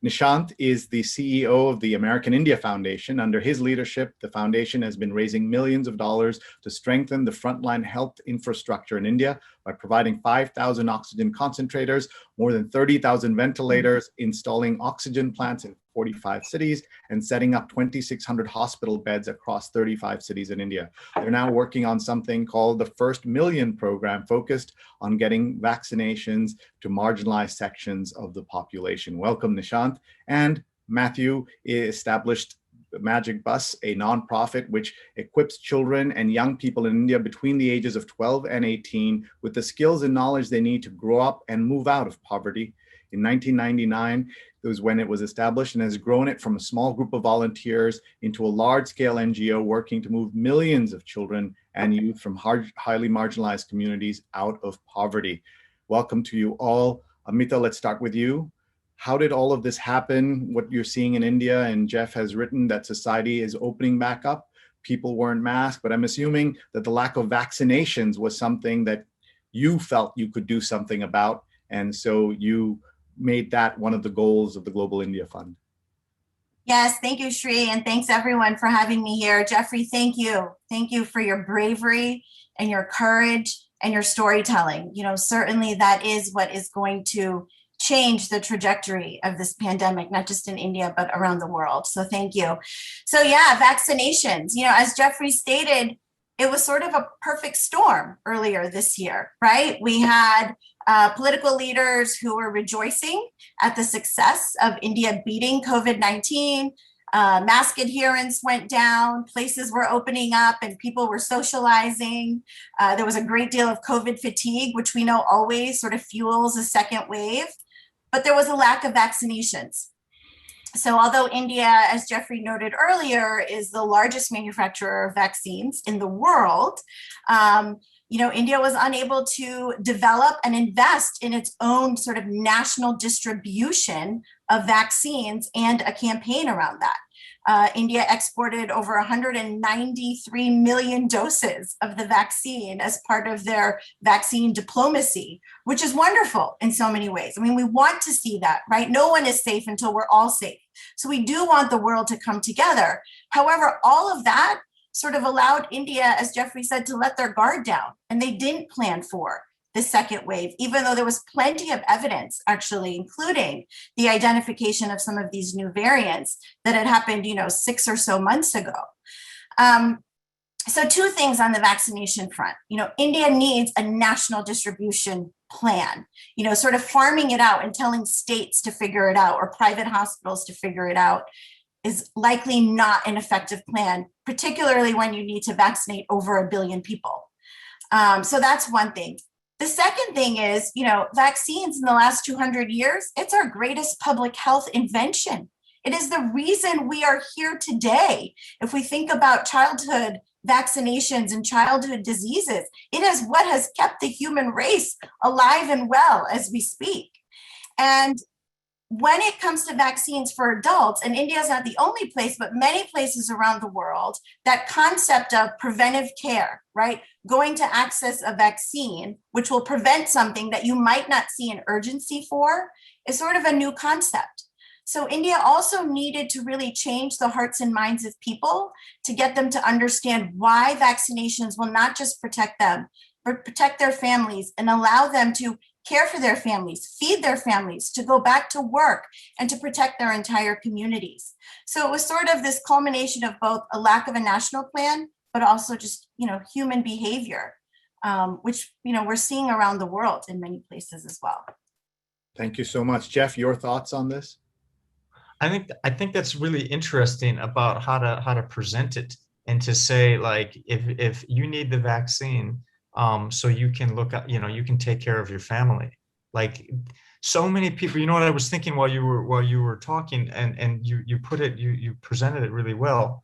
Nishant is the CEO of the American India Foundation. Under his leadership, the foundation has been raising millions of dollars to strengthen the frontline health infrastructure in India by providing 5,000 oxygen concentrators, more than 30,000 ventilators, installing oxygen plants in 45 cities, and setting up 2,600 hospital beds across 35 cities in India. They're now working on something called the First Million program, focused on getting vaccinations to marginalized sections of the population. Welcome, Nishant. And Matthew established Magic Bus, a nonprofit which equips children and young people in India between the ages of 12 and 18 with the skills and knowledge they need to grow up and move out of poverty. In 1999, it was when it was established, and has grown it from a small group of volunteers into a large-scale NGO working to move millions of children and youth from highly marginalized communities out of poverty. Welcome to you all. Amita, let's start with you. How did all of this happen? What you're seeing in India, and Jeff has written that society is opening back up. People weren't masked, but I'm assuming that the lack of vaccinations was something that you felt you could do something about. And so you made that one of the goals of the Global India Fund. Yes, thank you, Sree, and thanks everyone for having me here. Jeffrey, thank you. Thank you for your bravery and your courage and your storytelling. You know, certainly that is what is going to change the trajectory of this pandemic, not just in India, but around the world. So thank you. So yeah, vaccinations, you know, as Jeffrey stated, it was sort of a perfect storm earlier this year, right? We had political leaders who were rejoicing at the success of India beating COVID-19. Mask adherence went down, places were opening up and people were socializing. There was a great deal of COVID fatigue, which we know always sort of fuels a second wave, but there was a lack of vaccinations. So although India, as Jeffrey noted earlier, is the largest manufacturer of vaccines in the world, you know, India was unable to develop and invest in its own sort of national distribution of vaccines and a campaign around that. India exported over 193 million doses of the vaccine as part of their vaccine diplomacy, which is wonderful in so many ways. I mean, we want to see that, right? No one is safe until we're all safe. So we do want the world to come together. However, all of that sort of allowed India, as Jeffrey said, to let their guard down, and they didn't plan for the second wave, even though there was plenty of evidence, actually, including the identification of some of these new variants that had happened, you know, 6 or so months ago. So 2 things on the vaccination front. You know, India needs a national distribution plan, you know, sort of farming it out and telling states to figure it out or private hospitals to figure it out is likely not an effective plan, particularly when you need to vaccinate over 1 billion people. So that's one thing. The second thing is, vaccines in the last 200 years, it's our greatest public health invention. It is the reason we are here today. If we think about childhood vaccinations and childhood diseases, it is what has kept the human race alive and well as we speak. And when it comes to vaccines for adults, and India is not the only place, but many places around the world, that concept of preventive care, right? Going to access a vaccine, which will prevent something that you might not see an urgency for, is sort of a new concept. So India also needed to really change the hearts and minds of people to get them to understand why vaccinations will not just protect them, but protect their families and allow them to care for their families, feed their families, to go back to work, and to protect their entire communities. So it was sort of this culmination of both a lack of a national plan, but also just, human behavior, which, we're seeing around the world in many places as well. Thank you so much. Jeff, your thoughts on this? I think that's really interesting about how to present it, and to say, like, if you need the vaccine, so you can look at, you can take care of your family. Like, so many people, what I was thinking while you were talking, and you presented it really well.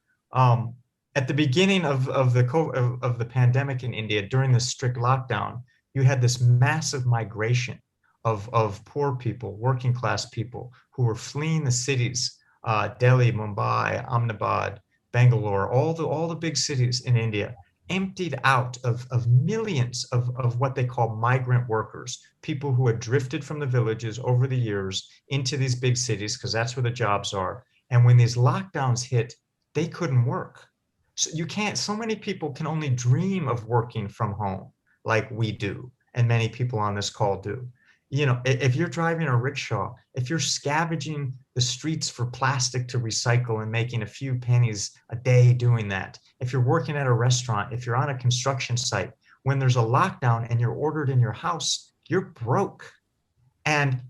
At the beginning of the pandemic in India, during the strict lockdown, you had this massive migration of poor people, working class people, who were fleeing the cities, Delhi, Mumbai, Ahmedabad, Bangalore, all the big cities in India, emptied out of millions of what they call migrant workers, people who had drifted from the villages over the years into these big cities, because that's where the jobs are. And when these lockdowns hit, they couldn't work. So many people can only dream of working from home like we do, and many people on this call do. If you're driving a rickshaw, if you're scavenging the streets for plastic to recycle and making a few pennies a day doing that, if you're working at a restaurant, if you're on a construction site, when there's a lockdown and you're ordered in your house, you're broke. And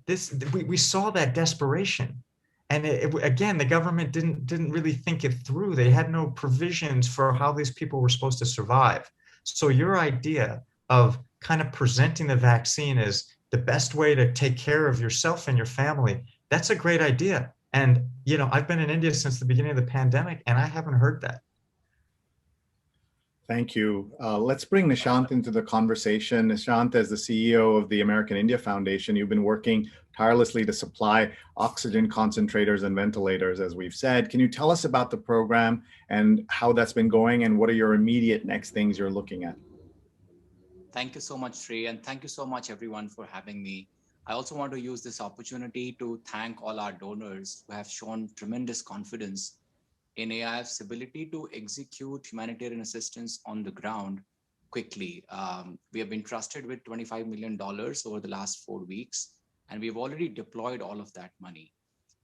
we saw that desperation. And again, the government didn't really think it through. They had no provisions for how these people were supposed to survive. So your idea of kind of presenting the vaccine as the best way to take care of yourself and your family, that's a great idea. And, I've been in India since the beginning of the pandemic, and I haven't heard that. Thank you. Let's bring Nishant into the conversation. Nishant, as the CEO of the American India Foundation, you've been working tirelessly to supply oxygen concentrators and ventilators, as we've said. Can you tell us about the program and how that's been going, and what are your immediate next things you're looking at? Thank you so much, Sree, and thank you so much, everyone, for having me. I also want to use this opportunity to thank all our donors who have shown tremendous confidence in AIF's ability to execute humanitarian assistance on the ground quickly. We have been trusted with $25 million over the last 4 weeks, and we've already deployed all of that money.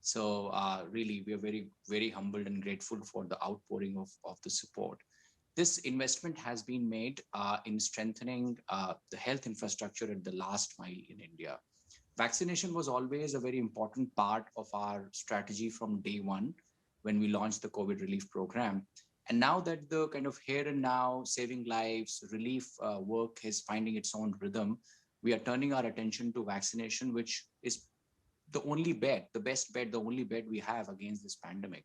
So really, we are very, very humbled and grateful for the outpouring of the support. This investment has been made in strengthening the health infrastructure at the last mile in India. Vaccination was always a very important part of our strategy from day one when we launched the COVID relief program. And now that the kind of here and now saving lives, relief work is finding its own rhythm, we are turning our attention to vaccination, which is the only bet, the best bet, the only bet we have against this pandemic.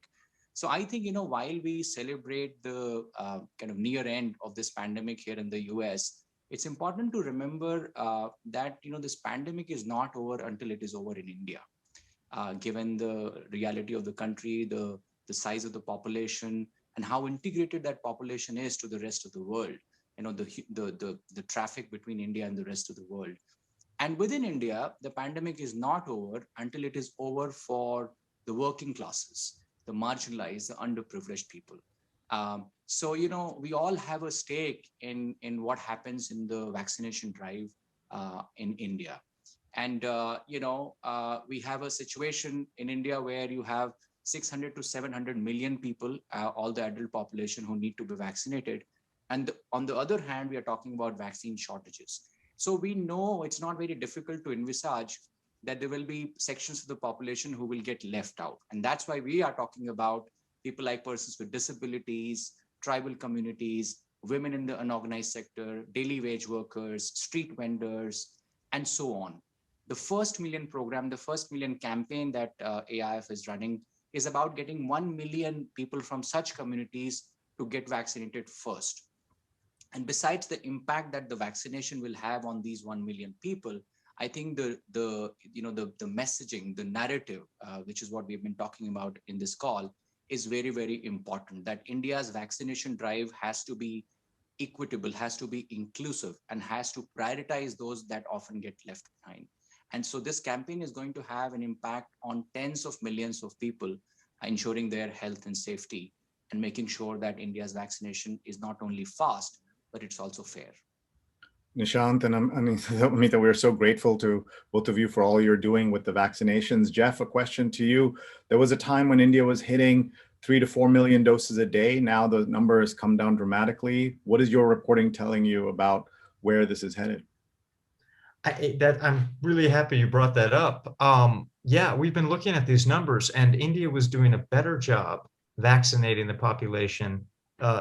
So I think, while we celebrate the kind of near end of this pandemic here in the US, it's important to remember that, this pandemic is not over until it is over in India. Given the reality of the country, the size of the population, and how integrated that population is to the rest of the world, the traffic between India and the rest of the world. And within India, the pandemic is not over until it is over for the working classes, the marginalized, the underprivileged people. So, we all have a stake in what happens in the vaccination drive in India. And, we have a situation in India where you have 600 to 700 million people, all the adult population who need to be vaccinated. And on the other hand, we are talking about vaccine shortages. So we know it's not very difficult to envisage that there will be sections of the population who will get left out. And that's why we are talking about people like persons with disabilities, tribal communities, women in the unorganized sector, daily wage workers, street vendors, and so on. The first million program, the first million campaign that AIF is running is about getting 1 million people from such communities to get vaccinated first. And besides the impact that the vaccination will have on these 1 million people, I think the messaging, the narrative, which is what we've been talking about in this call, is very, very important. That India's vaccination drive has to be equitable, has to be inclusive, and has to prioritize those that often get left behind. And so this campaign is going to have an impact on tens of millions of people, ensuring their health and safety, and making sure that India's vaccination is not only fast, but it's also fair. Nishant and Amita, we're so grateful to both of you for all you're doing with the vaccinations. Jeff, a question to you. There was a time when India was hitting 3 to 4 million doses a day. Now the number has come down dramatically. What is your reporting telling you about where this is headed? I'm really happy you brought that up. Yeah, we've been looking at these numbers, and India was doing a better job vaccinating the population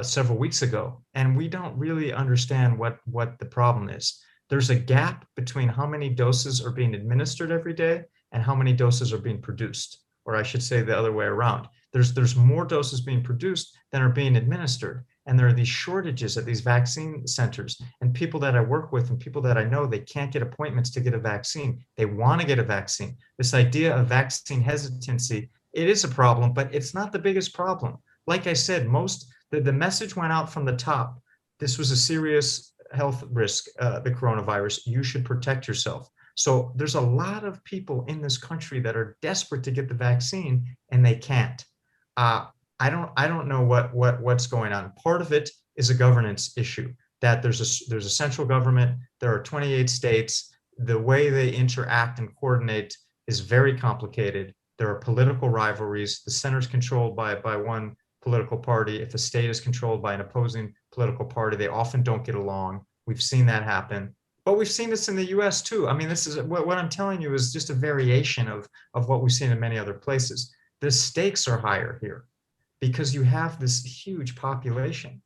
several weeks ago, and we don't really understand what the problem is. There's a gap between how many doses are being administered every day and how many doses are being produced, or I should say the other way around. There's more doses being produced than are being administered, and there are these shortages at these vaccine centers. And people that I work with and people that I know, they can't get appointments to get a vaccine. They want to get a vaccine. This idea of vaccine hesitancy, it is a problem, but it's not the biggest problem. Like I said, the message went out from the top. This was a serious health risk, the coronavirus. You should protect yourself. So there's a lot of people in this country that are desperate to get the vaccine and they can't. I don't know what's going on. Part of it is a governance issue, that there's a central government. There are 28 states. The way they interact and coordinate is very complicated. There are political rivalries. The center is controlled by one political party. If a state is controlled by an opposing political party, they often don't get along. We've seen that happen. But we've seen this in the US too. I mean, this is what I'm telling you is just a variation of what we've seen in many other places. The stakes are higher here because you have this huge population,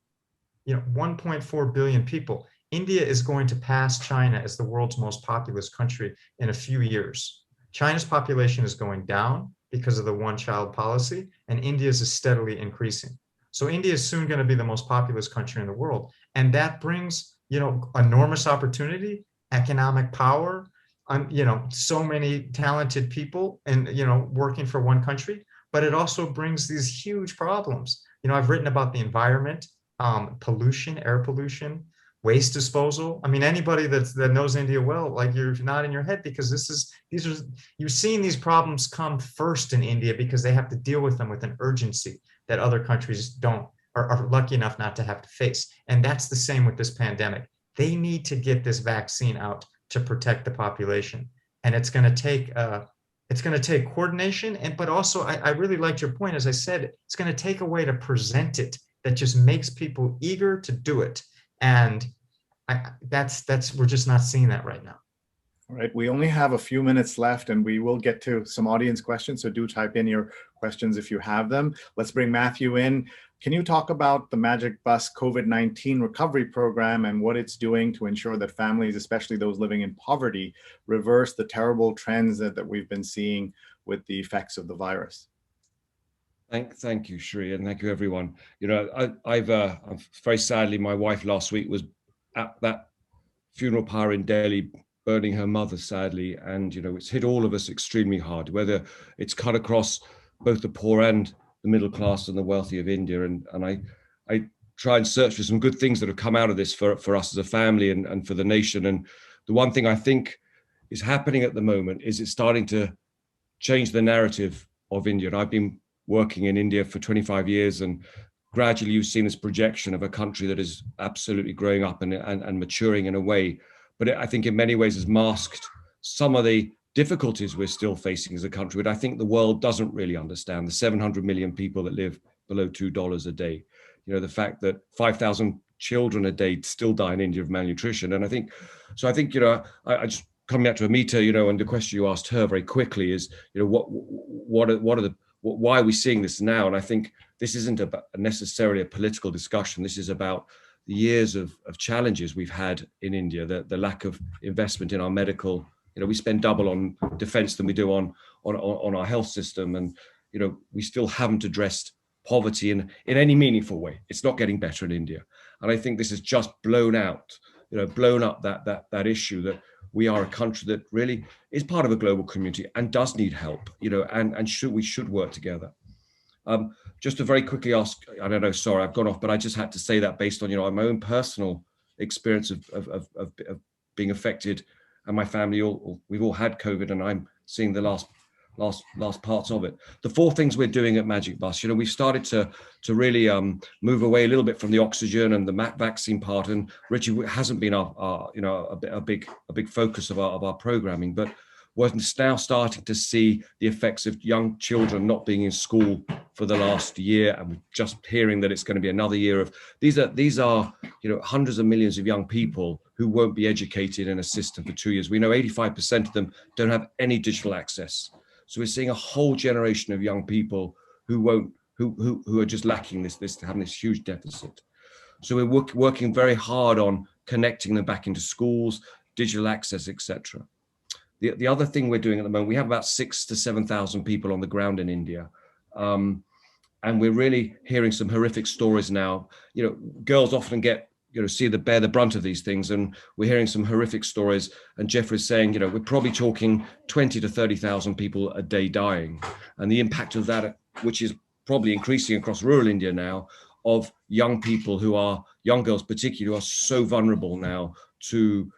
1.4 billion people. India is going to pass China as the world's most populous country in a few years. China's population is going down because of the one-child policy, and India's is steadily increasing. So India is soon going to be the most populous country in the world. And that brings, enormous opportunity, economic power, so many talented people and, working for one country, but it also brings these huge problems. I've written about the environment, pollution, air pollution, waste disposal. I mean, anybody that knows India well, like, you're nodding your head, because you're seeing these problems come first in India because they have to deal with them with an urgency that other countries are lucky enough not to have to face. And that's the same with this pandemic. They need to get this vaccine out to protect the population. And it's going to take coordination. But also, I really liked your point. As I said, it's going to take a way to present it that just makes people eager to do it. And we're just not seeing that right now. All right, we only have a few minutes left and we will get to some audience questions. So do type in your questions if you have them. Let's bring Matthew in. Can you talk about the Magic Bus COVID-19 recovery program and what it's doing to ensure that families, especially those living in poverty, reverse the terrible trends that we've been seeing with the effects of the virus? Thank you, Sree, and thank you, everyone. I've very sadly, my wife last week was at that funeral pyre in Delhi, burning her mother, sadly, and it's hit all of us extremely hard. Whether it's cut across both the poor and the middle class and the wealthy of India, and I try and search for some good things that have come out of this for us as a family and for the nation. And the one thing I think is happening at the moment is it's starting to change the narrative of India. And I've been working in India for 25 years, and gradually you've seen this projection of a country that is absolutely growing up and maturing in a way. But I think in many ways has masked some of the difficulties we're still facing as a country, but I think the world doesn't really understand. The 700 million people that live below $2 a day, the fact that 5,000 children a day still die in India of malnutrition. And I think, I just coming back to Amita, and the question you asked her very quickly is, why are we seeing this now? And I think this isn't necessarily a political discussion. This is about years of challenges we've had in India, the lack of investment in our medical, we spend double on defense than we do on our health system. And, we still haven't addressed poverty in any meaningful way. It's not getting better in India. And I think this has just blown up that issue, that we are a country that really is part of a global community and does need help, and we should work together. Just to very quickly ask, I don't know, sorry, I've gone off, but I just had to say that based on, my own personal experience of being affected, and my family, we've all had COVID, and I'm seeing the last parts of it. The 4 things we're doing at Magic Bus, we've started to really move away a little bit from the oxygen and the vaccine part. And Richie hasn't been a big focus of our programming, but we're now starting to see the effects of young children not being in school for the last year, and we're just hearing that it's going to be another year of these are hundreds of millions of young people who won't be educated in a system for 2 years. We know 85% of them don't have any digital access. So we're seeing a whole generation of young people who are just lacking having this huge deficit. So we're working very hard on connecting them back into schools, digital access, etc. The other thing we're doing at the moment, we have about 6,000 to 7,000 people on the ground in India. And we're really hearing some horrific stories now. Girls often bear the brunt of these things, and we're hearing some horrific stories. And Jeff is saying, we're probably talking 20 to 30,000 people a day dying. And the impact of that, which is probably increasing across rural India now, of young people young girls particularly, who are so vulnerable now to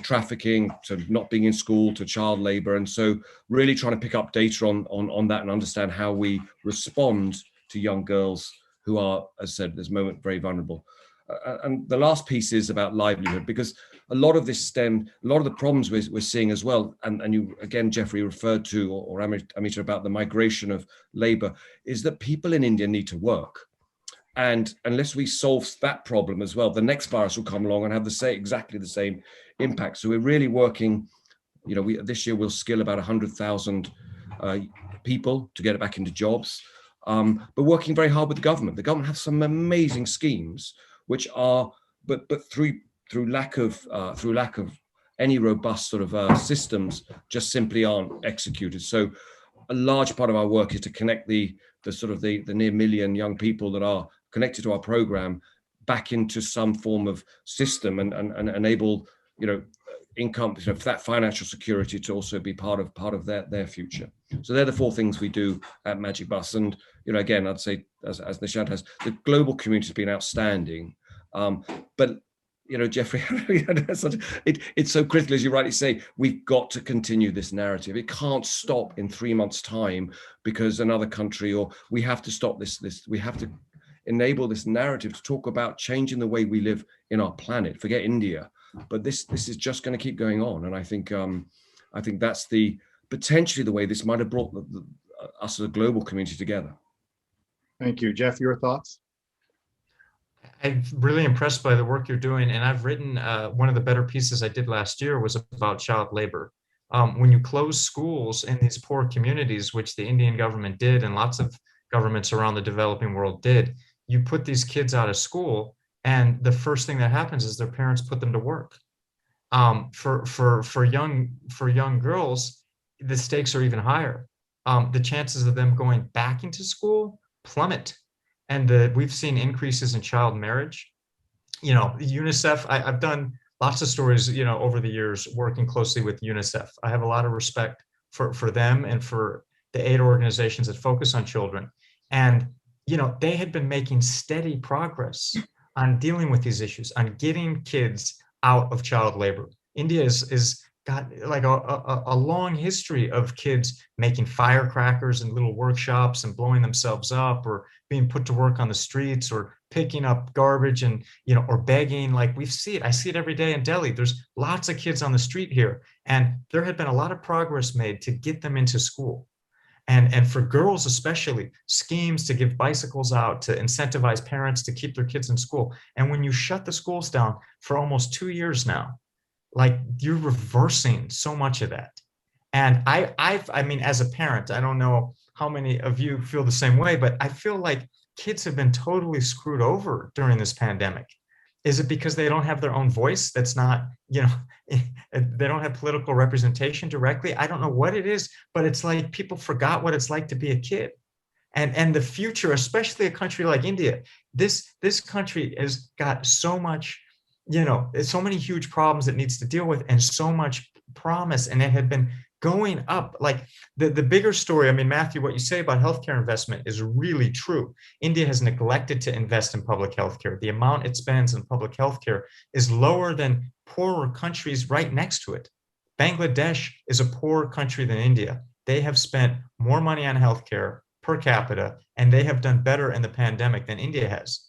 trafficking, to not being in school, to child labor. And so really trying to pick up data on that and understand how we respond to young girls who are, as I said, at this moment, very vulnerable. And the last piece is about livelihood, because a lot of the problems we're seeing as well, and you, again, Jeffrey referred to, or Amita, about the migration of labor, is that people in India need to work. And unless we solve that problem as well, the next virus will come along and have exactly the same impact. So we're really working, this year we'll skill about 100,000 people to get it back into jobs, but working very hard with the government. The government has some amazing schemes, which are, but through lack of any robust sort of systems, just simply aren't executed. So a large part of our work is to connect the near million young people that are connected to our program back into some form of system and enable income, that financial security to also be part of their future. So they're the 4 things we do at Magic Bus. And again, I'd say, as Nishant has, the global community has been outstanding. But Jeffrey, it's so critical, as you rightly say. We've got to continue this narrative. It can't stop in 3 months' time because another country, or we have to stop this. We have to enable this narrative to talk about changing the way we live in our planet. Forget India, but this is just going to keep going on. And I think that's potentially the way this might have brought us as a global community together. Thank you, Jeff. Your thoughts? I'm really impressed by the work you're doing. And I've written, one of the better pieces I did last year was about child labor. When you close schools in these poor communities, which the Indian government did, and lots of governments around the developing world did, you put these kids out of school, and the first thing that happens is their parents put them to work. For young girls, the stakes are even higher. The chances of them going back into school plummet. And we've seen increases in child marriage. UNICEF, I've done lots of stories, over the years working closely with UNICEF. I have a lot of respect for them and for the aid organizations that focus on children. And, they had been making steady progress on dealing with these issues, on getting kids out of child labor. India is got like a long history of kids making firecrackers in little workshops and blowing themselves up, or being put to work on the streets, or picking up garbage and, or begging. Like I see it every day in Delhi. There's lots of kids on the street here. And there had been a lot of progress made to get them into school. And for girls, especially, schemes to give bicycles out, to incentivize parents to keep their kids in school. And when you shut the schools down for almost 2 years now, like, you're reversing so much of that. And I mean, as a parent, I don't know how many of you feel the same way, but I feel like kids have been totally screwed over during this pandemic. Is it because they don't have their own voice? That's not, you know, they don't have political representation directly. I don't know what it is, but it's like people forgot what it's like to be a kid. And the future, especially a country like India, this country has got so much, you know, so many huge problems it needs to deal with, and so much promise, and it had been going up. Like the bigger story, I mean, Matthew, what you say about healthcare investment is really true. India has neglected to invest in public healthcare. The amount it spends in public healthcare is lower than poorer countries right next to it. Bangladesh is a poorer country than India. They have spent more money on healthcare per capita, and they have done better in the pandemic than India has.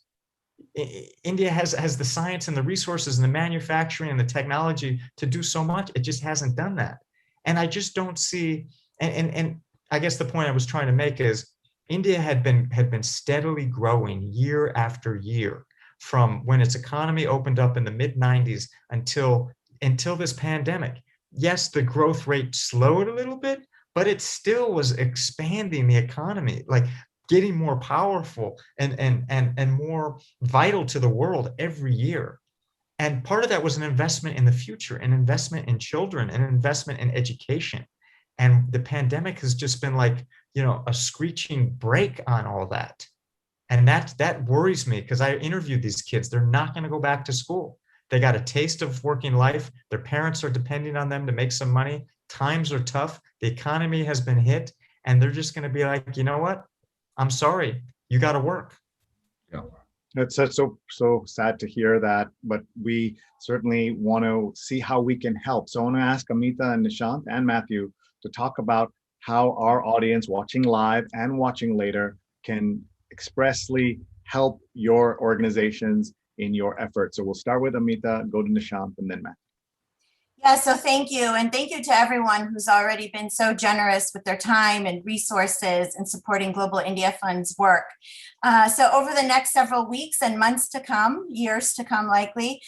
India has the science and the resources and the manufacturing and the technology to do so much. It just hasn't done that. And I just don't see, and I guess the point I was trying to make is India had been steadily growing year after year from when its economy opened up in the mid-90s until this pandemic. Yes, the growth rate slowed a little bit, but it still was expanding the economy, like getting more powerful and more vital to the world every year. And part of that was an investment in the future, an investment in children, an investment in education. And the pandemic has just been like, you know, a screeching brake on all that. And that worries me, because I interviewed these kids. They're not going to go back to school. They got a taste of working life. Their parents are depending on them to make some money. Times are tough. The economy has been hit, and they're just going to be like, you know what? I'm sorry, you got to work. Yeah. It's so sad to hear that, but we certainly want to see how we can help. So I want to ask Amita and Nishant and Matthew to talk about how our audience watching live and watching later can expressly help your organizations in your efforts. So we'll start with Amita, go to Nishant, and then Matthew. Yeah, so thank you. And thank you to everyone who's already been so generous with their time and resources in supporting Global India Fund's work. So over the next several weeks and months to come, years to come likely,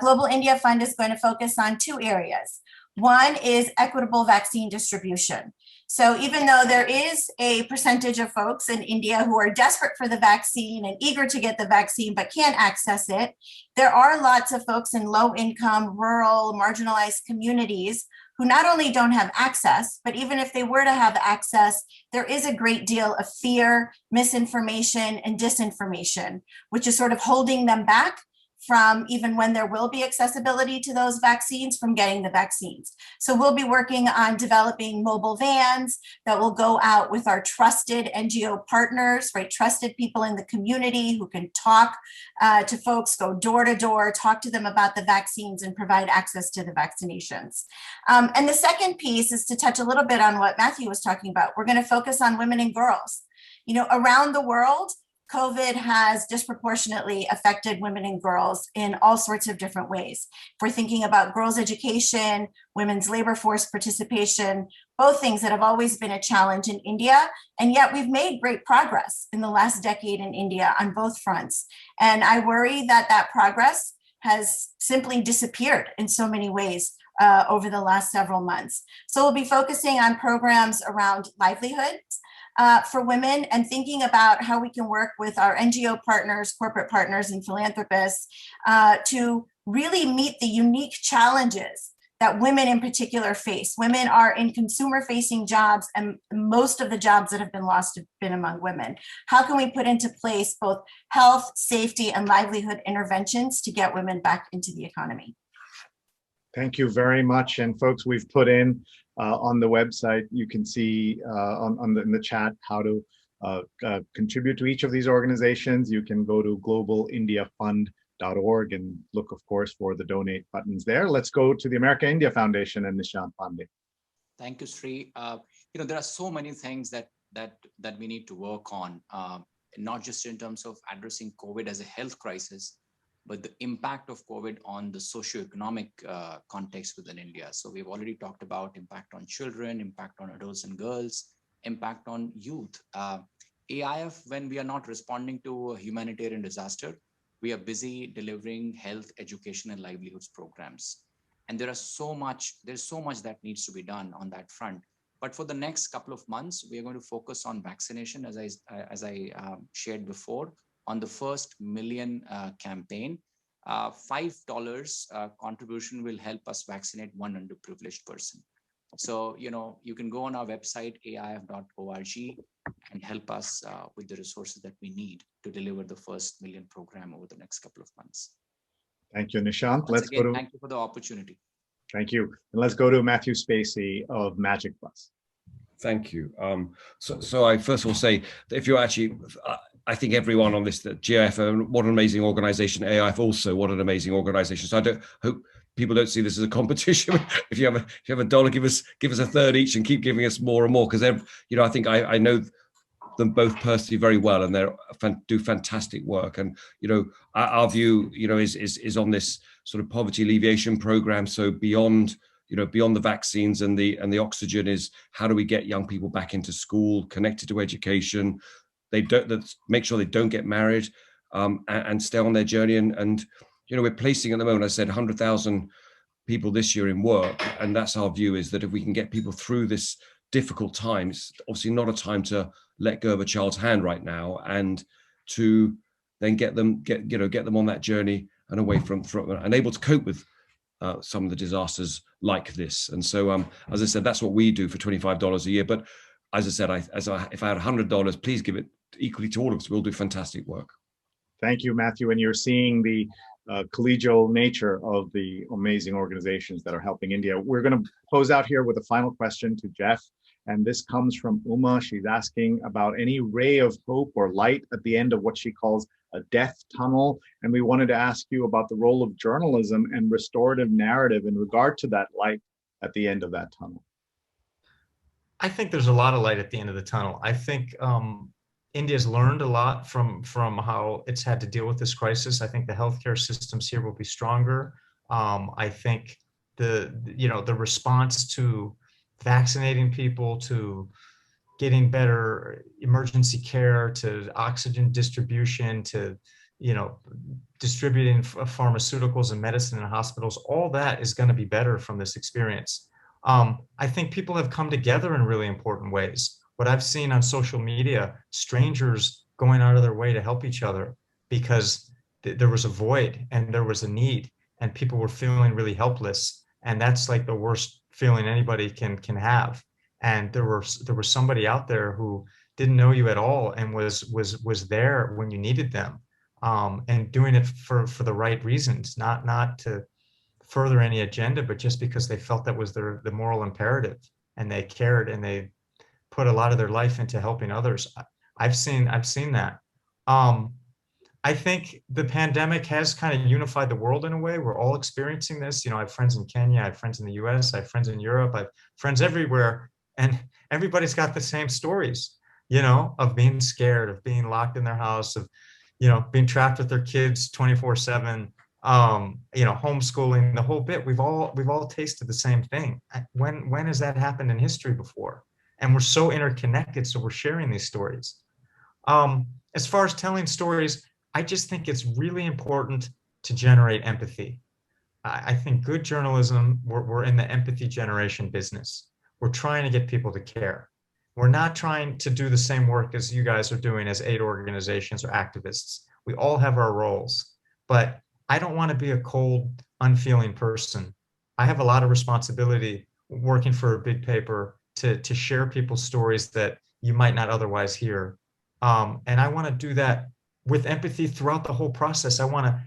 Global India Fund is going to focus on two areas. One is equitable vaccine distribution. So even though there is a percentage of folks in India who are desperate for the vaccine and eager to get the vaccine but can't access it, there are lots of folks in low-income, rural, marginalized communities who not only don't have access, but even if they were to have access, there is a great deal of fear, misinformation, and disinformation, which is sort of holding them back from, even when there will be accessibility to those vaccines, from getting the vaccines. So we'll be working on developing mobile vans that will go out with our trusted NGO partners, right? Trusted people in the community who can talk to folks, go door to door, talk to them about the vaccines and provide access to the vaccinations. And the second piece is to touch a little bit on what Matthew was talking about. We're going to focus on women and girls. You know, around the world, COVID has disproportionately affected women and girls in all sorts of different ways. If we're thinking about girls' education, women's labor force participation, both things that have always been a challenge in India, and yet we've made great progress in the last decade in India on both fronts. And I worry that that progress has simply disappeared in so many ways over the last several months. So we'll be focusing on programs around livelihoods for women, and thinking about how we can work with our NGO partners, corporate partners, and philanthropists to really meet the unique challenges that women in particular face. Women are in consumer-facing jobs, and most of the jobs that have been lost have been among women. How can we put into place both health, safety, and livelihood interventions to get women back into the economy? Thank you very much. And folks, we've put in on the website, you can see in the chat how to contribute to each of these organizations. You can go to globalindiafund.org and look, of course, for the donate buttons there. Let's go to the America India Foundation and Nishant Pandey. Thank you, Sree. You know, there are so many things that we need to work on, not just in terms of addressing COVID as a health crisis, but the impact of COVID on the socioeconomic context within India. So we've already talked about impact on children, impact on adults and girls, impact on youth. AIF, when we are not responding to a humanitarian disaster, we are busy delivering health, education, and livelihoods programs. And there's so much that needs to be done on that front. But for the next couple of months, we are going to focus on vaccination, as I shared before, on the first million campaign. $5 contribution will help us vaccinate one underprivileged person. So, you can go on our website, aif.org, and help us with the resources that we need to deliver the first million program over the next couple of months. Thank you, Nishant. Thank you for the opportunity. Thank you. And let's go to Matthew Spacey of Magic Bus. Thank you. So I first of all say that if you're actually, I think everyone on this, that GIF, what an amazing organization, AIF also, what an amazing organization. So I don't hope people don't see this as a competition. If you have a dollar, give us a third each and keep giving us more and more. Because I think I know them both personally very well, and they do fantastic work. And our view is on this sort of poverty alleviation program. So beyond the vaccines and the oxygen is how do we get young people back into school, connected to education. Make sure they don't get married and stay on their journey. And we're placing at the moment, I said 100,000 people this year in work. And that's our view, is that if we can get people through this difficult time, it's obviously not a time to let go of a child's hand right now, and to then get them on that journey and away from and able to cope with some of the disasters like this. And so, as I said, that's what we do for $25 a year. But as I said, if I had $100, please give it equally to all of us. We'll do fantastic work. Thank you, Matthew. And you're seeing the collegial nature of the amazing organizations that are helping India. We're going to close out here with a final question to Jeff. And this comes from Uma. She's asking about any ray of hope or light at the end of what she calls a death tunnel. And we wanted to ask you about the role of journalism and restorative narrative in regard to that light at the end of that tunnel. I think there's a lot of light at the end of the tunnel. I think India's learned a lot from how it's had to deal with this crisis. I think the healthcare systems here will be stronger. I think the response to vaccinating people, to getting better emergency care, to oxygen distribution, to distributing pharmaceuticals and medicine in hospitals, all that is going to be better from this experience. I think people have come together in really important ways. What I've seen on social media, strangers going out of their way to help each other because there was a void and there was a need and people were feeling really helpless. And that's like the worst feeling anybody can have. And there was somebody out there who didn't know you at all and was there when you needed them, and doing it for the right reasons, not to further any agenda, but just because they felt that was the moral imperative, and they cared and they put a lot of their life into helping others. I've seen that. I think the pandemic has kind of unified the world in a way. We're all experiencing this. I have friends in Kenya, I have friends in the US, I have friends in Europe, I have friends everywhere, and everybody's got the same stories, of being scared, of being locked in their house, of, being trapped with their kids 24/7, homeschooling, the whole bit. We've all tasted the same thing. When has that happened in history before? And we're so interconnected, so we're sharing these stories. As far as telling stories, I just think it's really important to generate empathy. I think good journalism, we're in the empathy generation business. We're trying to get people to care. We're not trying to do the same work as you guys are doing as aid organizations or activists. We all have our roles, but I don't want to be a cold, unfeeling person. I have a lot of responsibility working for a big paper to share people's stories that you might not otherwise hear. And I want to do that with empathy throughout the whole process. I want to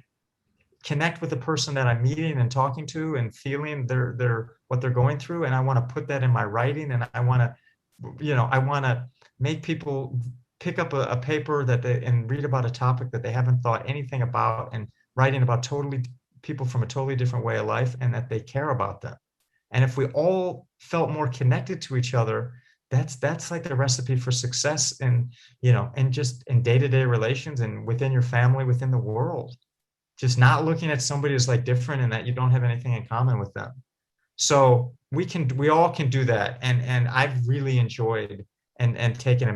connect with the person that I'm meeting and talking to and feeling what they're going through. And I want to put that in my writing. And I want to make people pick up a paper and read about a topic that they haven't thought anything about, and writing about people from a totally different way of life, and that they care about them. And if we all felt more connected to each other, that's like the recipe for success and just in day-to-day relations and within your family, within the world. Just not looking at somebody as like different and that you don't have anything in common with them. So we all can do that. And I've really enjoyed and taken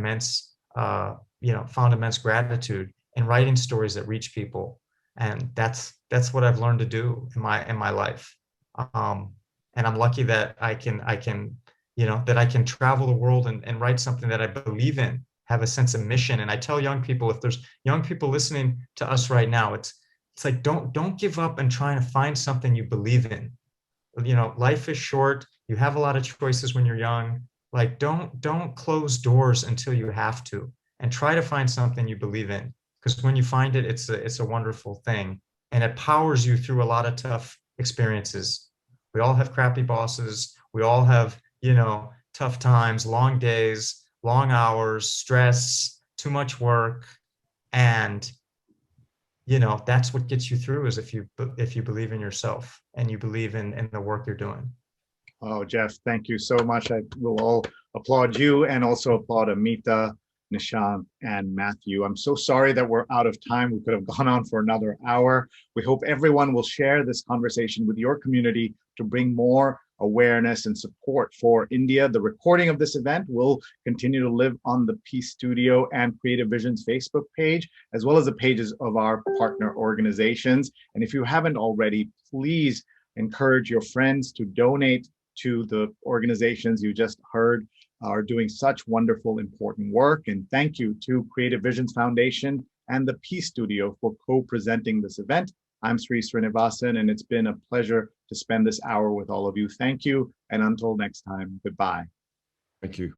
found immense gratitude in writing stories that reach people. And that's what I've learned to do in my life. And I'm lucky that I can travel the world and write something that I believe in, have a sense of mission. And I tell young people, if there's young people listening to us right now, it's like, don't give up and trying to find something you believe in. You know, life is short. You have a lot of choices when you're young. Like, don't close doors until you have to, and try to find something you believe in. Because when you find it, it's a wonderful thing, and it powers you through a lot of tough experiences. We all have crappy bosses. We all have, you know, tough times, long days, long hours, stress, too much work, and you know, that's what gets you through, is if you believe in yourself and you believe in the work you're doing. Oh, Jeff, thank you so much. I will all applaud you and also applaud Amita, Nishant, and Matthew. I'm so sorry that we're out of time. We could have gone on for another hour. We hope everyone will share this conversation with your community to bring more awareness and support for India. The recording of this event will continue to live on the Peace Studio and Creative Visions Facebook page, as well as the pages of our partner organizations. And if you haven't already, please encourage your friends to donate to the organizations you just heard are doing such wonderful, important work. And thank you to Creative Visions Foundation and the Peace Studio for co-presenting this event. I'm Sree Sreenivasan, and it's been a pleasure to spend this hour with all of you. Thank you, and until next time, goodbye. Thank you.